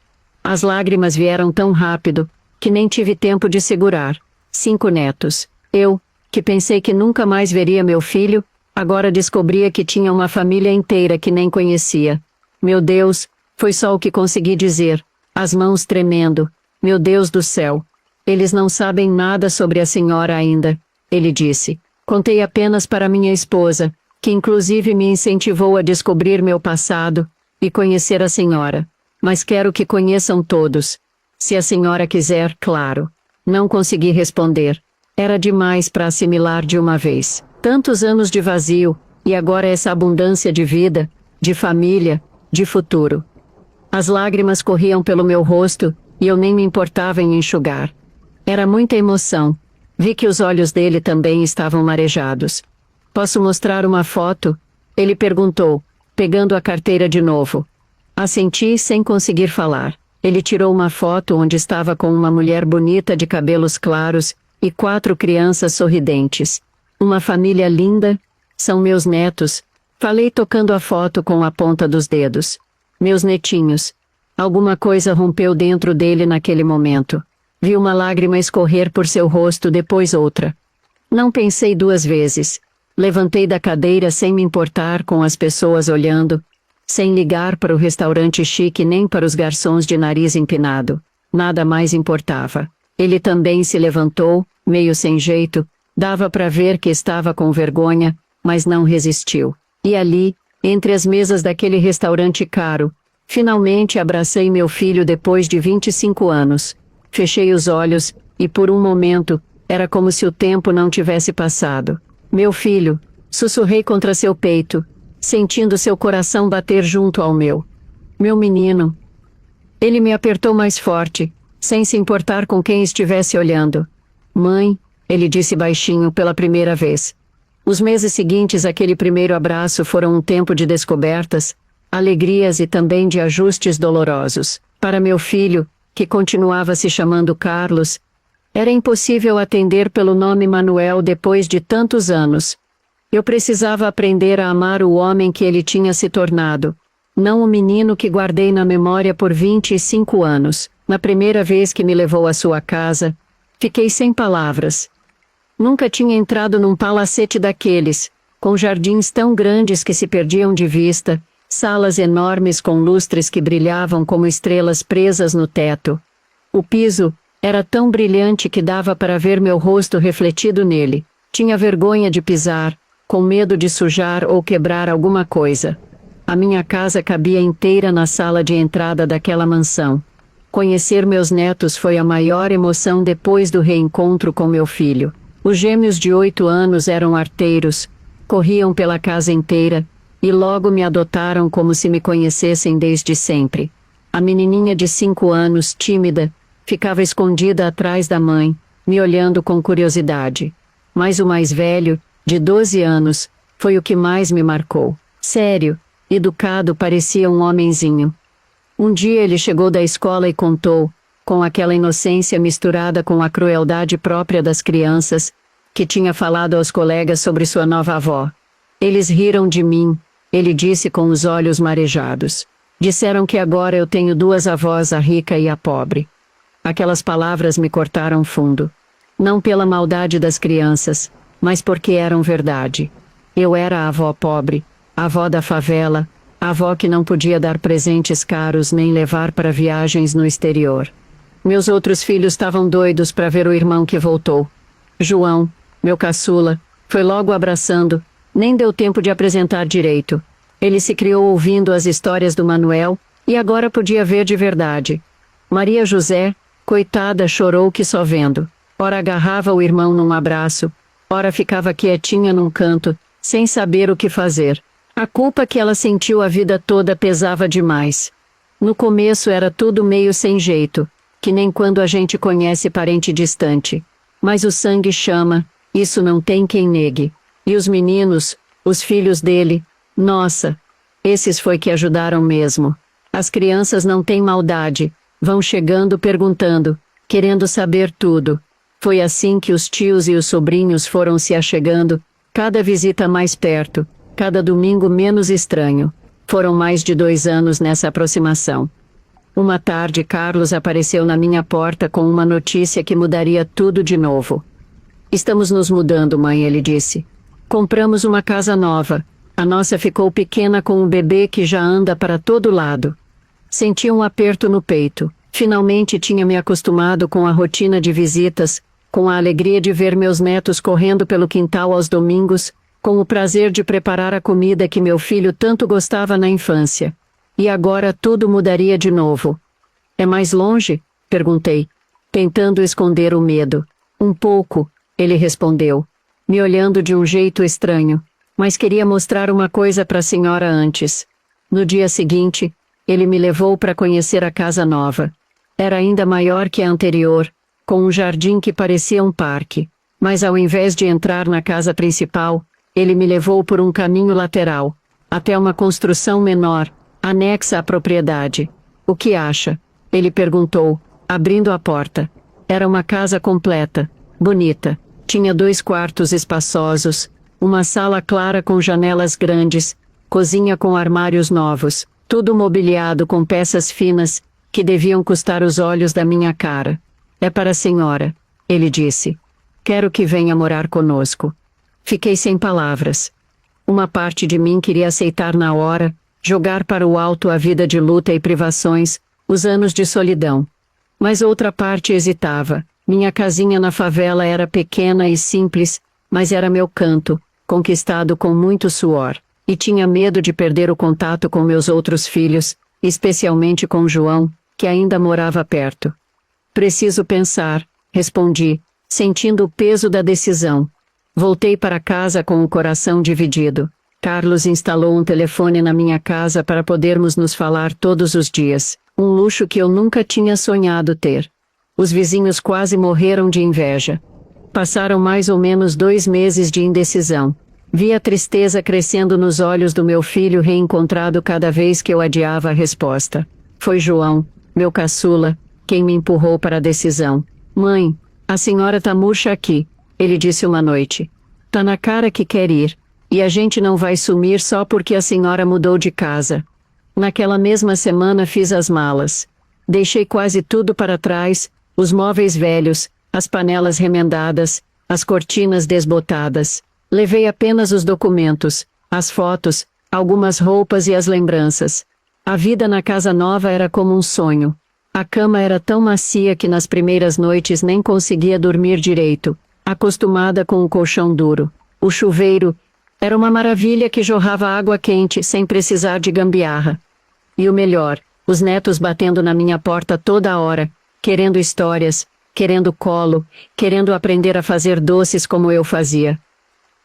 As lágrimas vieram tão rápido, que nem tive tempo de segurar. 5 netos. Eu, que pensei que nunca mais veria meu filho, agora descobria que tinha uma família inteira que nem conhecia. Meu Deus, foi só o que consegui dizer, as mãos tremendo. Meu Deus do céu. Eles não sabem nada sobre a senhora ainda, ele disse. Contei apenas para minha esposa, que inclusive me incentivou a descobrir meu passado e conhecer a senhora. Mas quero que conheçam todos. Se a senhora quiser, claro. Não consegui responder. Era demais para assimilar de uma vez. Tantos anos de vazio, e agora essa abundância de vida, de família, de futuro. As lágrimas corriam pelo meu rosto, e eu nem me importava em enxugar. Era muita emoção. Vi que os olhos dele também estavam marejados. Posso mostrar uma foto? Ele perguntou, pegando a carteira de novo. Assenti sem conseguir falar. Ele tirou uma foto onde estava com uma mulher bonita de cabelos claros e 4 crianças sorridentes. Uma família linda, são meus netos. Falei tocando a foto com a ponta dos dedos. Meus netinhos. Alguma coisa rompeu dentro dele naquele momento. Vi uma lágrima escorrer por seu rosto, depois outra. Não pensei 2 vezes. Levantei da cadeira sem me importar com as pessoas olhando, sem ligar para o restaurante chique nem para os garçons de nariz empinado. Nada mais importava. Ele também se levantou, meio sem jeito. Dava para ver que estava com vergonha, mas não resistiu. E ali, entre as mesas daquele restaurante caro, finalmente abracei meu filho depois de 25 anos. Fechei os olhos, e por um momento, era como se o tempo não tivesse passado. Meu filho, sussurrei contra seu peito, sentindo seu coração bater junto ao meu. Meu menino. Ele me apertou mais forte, sem se importar com quem estivesse olhando. Mãe, ele disse baixinho pela primeira vez. Os meses seguintes àquele primeiro abraço foram um tempo de descobertas, alegrias e também de ajustes dolorosos. Para meu filho, que continuava se chamando Carlos, era impossível atender pelo nome Manuel depois de tantos anos. Eu precisava aprender a amar o homem que ele tinha se tornado, não o menino que guardei na memória por 25 anos. Na primeira vez que me levou à sua casa, fiquei sem palavras. Nunca tinha entrado num palacete daqueles, com jardins tão grandes que se perdiam de vista, salas enormes com lustres que brilhavam como estrelas presas no teto. O piso era tão brilhante que dava para ver meu rosto refletido nele. Tinha vergonha de pisar, com medo de sujar ou quebrar alguma coisa. A minha casa cabia inteira na sala de entrada daquela mansão. Conhecer meus netos foi a maior emoção depois do reencontro com meu filho. Os gêmeos de 8 anos eram arteiros, corriam pela casa inteira, e logo me adotaram como se me conhecessem desde sempre. A menininha de 5 anos, tímida, ficava escondida atrás da mãe, me olhando com curiosidade. Mas o mais velho, de 12 anos, foi o que mais me marcou. Sério, educado, parecia um homenzinho. Um dia ele chegou da escola e contou, com aquela inocência misturada com a crueldade própria das crianças, que tinha falado aos colegas sobre sua nova avó. Eles riram de mim, ele disse com os olhos marejados. Disseram que agora eu tenho 2 avós, a rica e a pobre. Aquelas palavras me cortaram fundo. Não pela maldade das crianças, mas porque eram verdade. Eu era a avó pobre, a avó da favela, a avó que não podia dar presentes caros nem levar para viagens no exterior. Meus outros filhos estavam doidos para ver o irmão que voltou. João, meu caçula, foi logo abraçando, nem deu tempo de apresentar direito. Ele se criou ouvindo as histórias do Manuel, e agora podia ver de verdade. Maria José, coitada, chorou que só vendo. Ora agarrava o irmão num abraço, ora ficava quietinha num canto, sem saber o que fazer. A culpa que ela sentiu a vida toda pesava demais. No começo era tudo meio sem jeito, que nem quando a gente conhece parente distante. Mas o sangue chama, isso não tem quem negue. E os meninos, os filhos dele, nossa, esses foi que ajudaram mesmo. As crianças não têm maldade, vão chegando perguntando, querendo saber tudo. Foi assim que os tios e os sobrinhos foram se achegando, cada visita mais perto, cada domingo menos estranho. Foram mais de 2 anos nessa aproximação. Uma tarde Carlos apareceu na minha porta com uma notícia que mudaria tudo de novo. Estamos nos mudando, mãe, ele disse. Compramos uma casa nova. A nossa ficou pequena com um bebê que já anda para todo lado. Senti um aperto no peito. Finalmente tinha me acostumado com a rotina de visitas, com a alegria de ver meus netos correndo pelo quintal aos domingos, com o prazer de preparar a comida que meu filho tanto gostava na infância. E agora tudo mudaria de novo. É mais longe? Perguntei, tentando esconder o medo. Um pouco, ele respondeu, me olhando de um jeito estranho, mas queria mostrar uma coisa para a senhora antes. No dia seguinte, ele me levou para conhecer a casa nova. Era ainda maior que a anterior, com um jardim que parecia um parque. Mas ao invés de entrar na casa principal, ele me levou por um caminho lateral, até uma construção menor, anexa à propriedade. O que acha? Ele perguntou, abrindo a porta. Era uma casa completa, bonita. Tinha 2 quartos espaçosos, uma sala clara com janelas grandes, cozinha com armários novos, tudo mobiliado com peças finas, que deviam custar os olhos da minha cara. É para a senhora, ele disse. Quero que venha morar conosco. Fiquei sem palavras. Uma parte de mim queria aceitar na hora, jogar para o alto a vida de luta e privações, os anos de solidão. Mas outra parte hesitava. Minha casinha na favela era pequena e simples, mas era meu canto, conquistado com muito suor. E tinha medo de perder o contato com meus outros filhos, especialmente com João, que ainda morava perto. Preciso pensar, respondi, sentindo o peso da decisão. Voltei para casa com o coração dividido. Carlos instalou um telefone na minha casa para podermos nos falar todos os dias, um luxo que eu nunca tinha sonhado ter. Os vizinhos quase morreram de inveja. Passaram mais ou menos 2 meses de indecisão. Vi a tristeza crescendo nos olhos do meu filho reencontrado cada vez que eu adiava a resposta. Foi João, meu caçula, quem me empurrou para a decisão. Mãe, a senhora tá murcha aqui, ele disse uma noite. Tá na cara que quer ir. E a gente não vai sumir só porque a senhora mudou de casa. Naquela mesma semana fiz as malas. Deixei quase tudo para trás, os móveis velhos, as panelas remendadas, as cortinas desbotadas. Levei apenas os documentos, as fotos, algumas roupas e as lembranças. A vida na casa nova era como um sonho. A cama era tão macia que nas primeiras noites nem conseguia dormir direito, acostumada com o colchão duro. O chuveiro era uma maravilha que jorrava água quente sem precisar de gambiarra. E o melhor, os netos batendo na minha porta toda hora, querendo histórias, querendo colo, querendo aprender a fazer doces como eu fazia.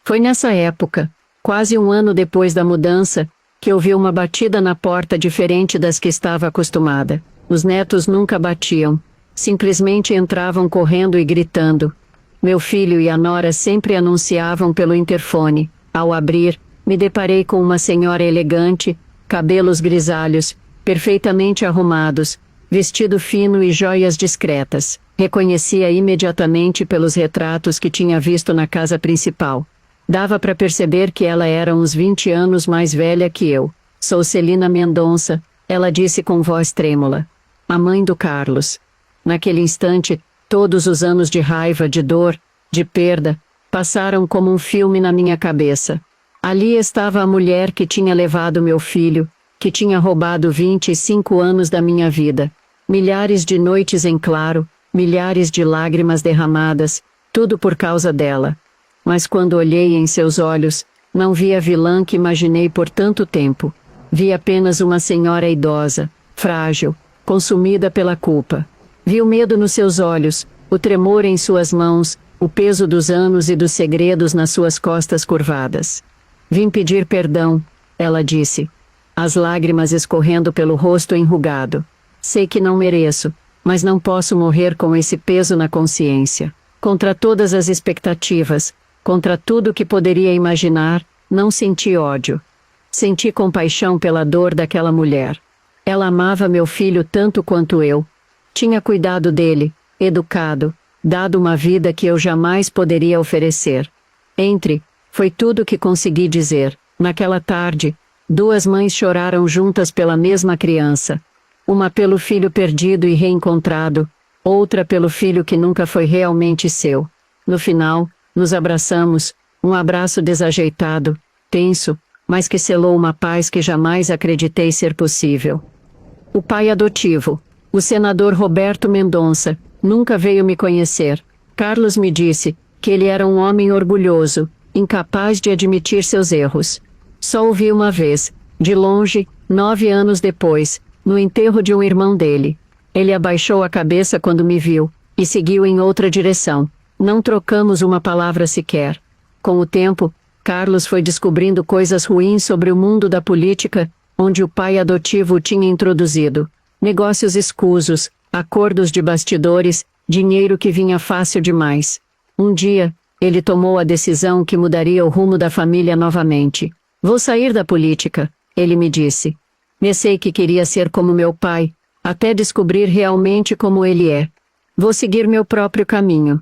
Foi nessa época, quase 1 ano depois da mudança, que ouvi uma batida na porta diferente das que estava acostumada. Os netos nunca batiam, simplesmente entravam correndo e gritando. Meu filho e a nora sempre anunciavam pelo interfone. Ao abrir, me deparei com uma senhora elegante, cabelos grisalhos, perfeitamente arrumados, vestido fino e joias discretas. Reconhecia imediatamente pelos retratos que tinha visto na casa principal. Dava para perceber que ela era uns 20 anos mais velha que eu. Sou Celina Mendonça, ela disse com voz trêmula. A mãe do Carlos. Naquele instante, todos os anos de raiva, de dor, de perda, passaram como um filme na minha cabeça. Ali estava a mulher que tinha levado meu filho, que tinha roubado 25 anos da minha vida. Milhares de noites em claro, milhares de lágrimas derramadas, tudo por causa dela. Mas quando olhei em seus olhos, não vi a vilã que imaginei por tanto tempo. Vi apenas uma senhora idosa, frágil, consumida pela culpa. Vi o medo nos seus olhos, o tremor em suas mãos, o peso dos anos e dos segredos nas suas costas curvadas. Vim pedir perdão, ela disse, as lágrimas escorrendo pelo rosto enrugado. Sei que não mereço, mas não posso morrer com esse peso na consciência. Contra todas as expectativas, contra tudo que poderia imaginar, não senti ódio. Senti compaixão pela dor daquela mulher. Ela amava meu filho tanto quanto eu. Tinha cuidado dele, educado, dado uma vida que eu jamais poderia oferecer. Foi tudo que consegui dizer. Naquela tarde, duas mães choraram juntas pela mesma criança. Uma pelo filho perdido e reencontrado, outra pelo filho que nunca foi realmente seu. No final, nos abraçamos, um abraço desajeitado, tenso, mas que selou uma paz que jamais acreditei ser possível. O pai adotivo, o senador Roberto Mendonça, nunca veio me conhecer. Carlos me disse que ele era um homem orgulhoso, incapaz de admitir seus erros. Só o vi uma vez, de longe, 9 anos depois, no enterro de um irmão dele. Ele abaixou a cabeça quando me viu, e seguiu em outra direção. Não trocamos uma palavra sequer. Com o tempo, Carlos foi descobrindo coisas ruins sobre o mundo da política, onde o pai adotivo o tinha introduzido. Negócios escusos, acordos de bastidores, dinheiro que vinha fácil demais. Um dia, ele tomou a decisão que mudaria o rumo da família novamente. Vou sair da política, ele me disse. Pensei que queria ser como meu pai, até descobrir realmente como ele é. Vou seguir meu próprio caminho.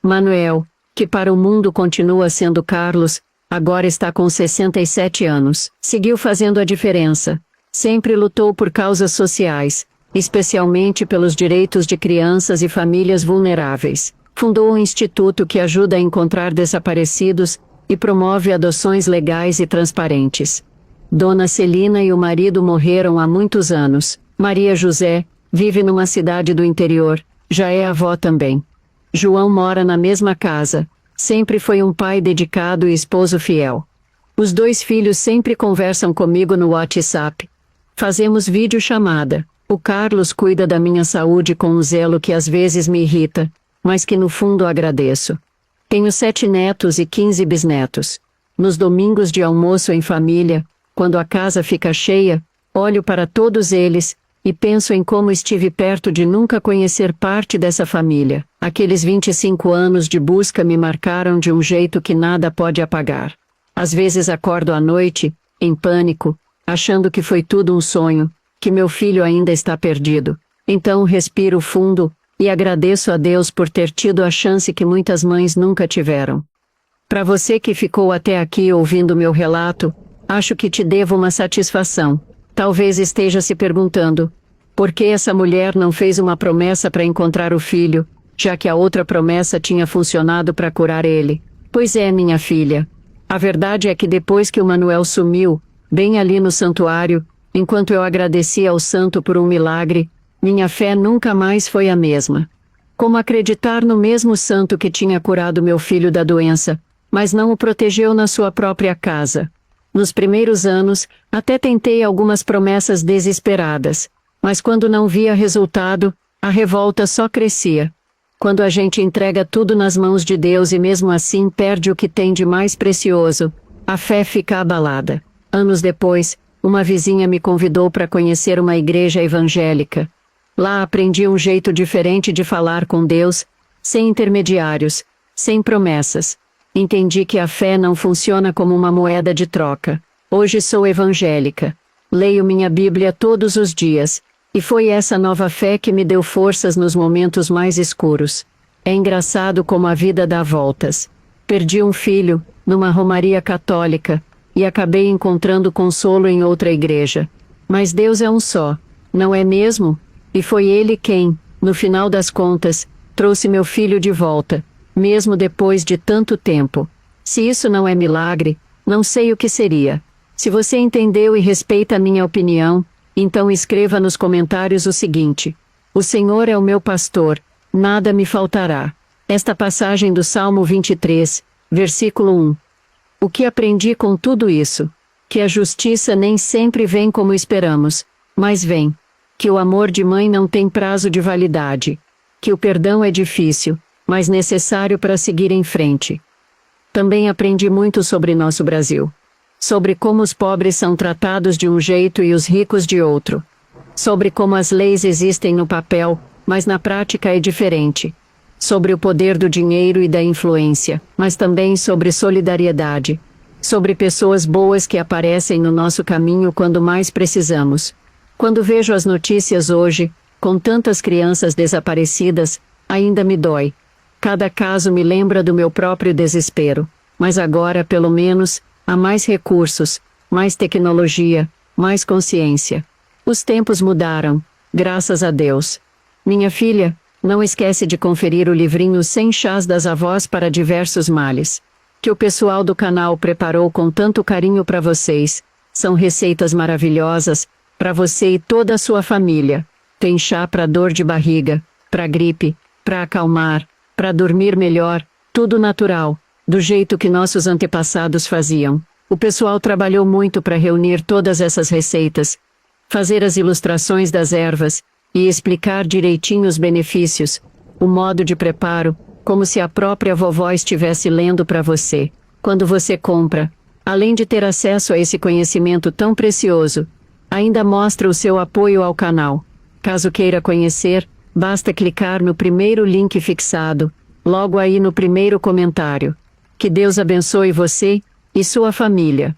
Manuel, que para o mundo continua sendo Carlos, agora está com 67 anos. Seguiu fazendo a diferença. Sempre lutou por causas sociais, especialmente pelos direitos de crianças e famílias vulneráveis. Fundou um instituto que ajuda a encontrar desaparecidos e promove adoções legais e transparentes. Dona Celina e o marido morreram há muitos anos. Maria José vive numa cidade do interior, já é avó também. João mora na mesma casa, sempre foi um pai dedicado e esposo fiel. Os 2 filhos sempre conversam comigo no WhatsApp. Fazemos videochamada. O Carlos cuida da minha saúde com um zelo que às vezes me irrita, mas que no fundo agradeço. Tenho 7 netos e 15 bisnetos. Nos domingos de almoço em família, quando a casa fica cheia, olho para todos eles e penso em como estive perto de nunca conhecer parte dessa família. Aqueles 25 anos de busca me marcaram de um jeito que nada pode apagar. Às vezes acordo à noite, em pânico, achando que foi tudo um sonho, que meu filho ainda está perdido. Então respiro fundo e agradeço a Deus por ter tido a chance que muitas mães nunca tiveram. Para você que ficou até aqui ouvindo meu relato, acho que te devo uma satisfação. Talvez esteja se perguntando, por que essa mulher não fez uma promessa para encontrar o filho, já que a outra promessa tinha funcionado para curar ele? Pois é, minha filha. A verdade é que depois que o Manuel sumiu, bem ali no santuário, enquanto eu agradecia ao santo por um milagre, minha fé nunca mais foi a mesma. Como acreditar no mesmo santo que tinha curado meu filho da doença, mas não o protegeu na sua própria casa? Nos primeiros anos, até tentei algumas promessas desesperadas, mas quando não via resultado, a revolta só crescia. Quando a gente entrega tudo nas mãos de Deus e mesmo assim perde o que tem de mais precioso, a fé fica abalada. Anos depois, uma vizinha me convidou para conhecer uma igreja evangélica. Lá aprendi um jeito diferente de falar com Deus, sem intermediários, sem promessas. Entendi que a fé não funciona como uma moeda de troca. Hoje sou evangélica. Leio minha Bíblia todos os dias, e foi essa nova fé que me deu forças nos momentos mais escuros. É engraçado como a vida dá voltas. Perdi um filho, numa romaria católica, e acabei encontrando consolo em outra igreja. Mas Deus é um só, não é mesmo? E foi Ele quem, no final das contas, trouxe meu filho de volta, mesmo depois de tanto tempo. Se isso não é milagre, não sei o que seria. Se você entendeu e respeita a minha opinião, então escreva nos comentários o seguinte: O Senhor é o meu pastor, nada me faltará. Esta passagem do Salmo 23, versículo 1. O que aprendi com tudo isso? Que a justiça nem sempre vem como esperamos, mas vem. Que o amor de mãe não tem prazo de validade. Que o perdão é difícil, mas necessário para seguir em frente. Também aprendi muito sobre nosso Brasil. Sobre como os pobres são tratados de um jeito e os ricos de outro. Sobre como as leis existem no papel, mas na prática é diferente. Sobre o poder do dinheiro e da influência, mas também sobre solidariedade. Sobre pessoas boas que aparecem no nosso caminho quando mais precisamos. Quando vejo as notícias hoje, com tantas crianças desaparecidas, ainda me dói. Cada caso me lembra do meu próprio desespero. Mas agora, pelo menos, há mais recursos, mais tecnologia, mais consciência. Os tempos mudaram, graças a Deus. Minha filha, não esquece de conferir o livrinho 100 chás das avós para diversos males, que o pessoal do canal preparou com tanto carinho para vocês. São receitas maravilhosas, para você e toda a sua família. Tem chá para dor de barriga, para gripe, para acalmar, para dormir melhor, tudo natural, do jeito que nossos antepassados faziam. O pessoal trabalhou muito para reunir todas essas receitas, fazer as ilustrações das ervas, e explicar direitinho os benefícios, o modo de preparo, como se a própria vovó estivesse lendo para você. Quando você compra, além de ter acesso a esse conhecimento tão precioso, ainda mostra o seu apoio ao canal. Caso queira conhecer, basta clicar no primeiro link fixado, logo aí no primeiro comentário. Que Deus abençoe você e sua família.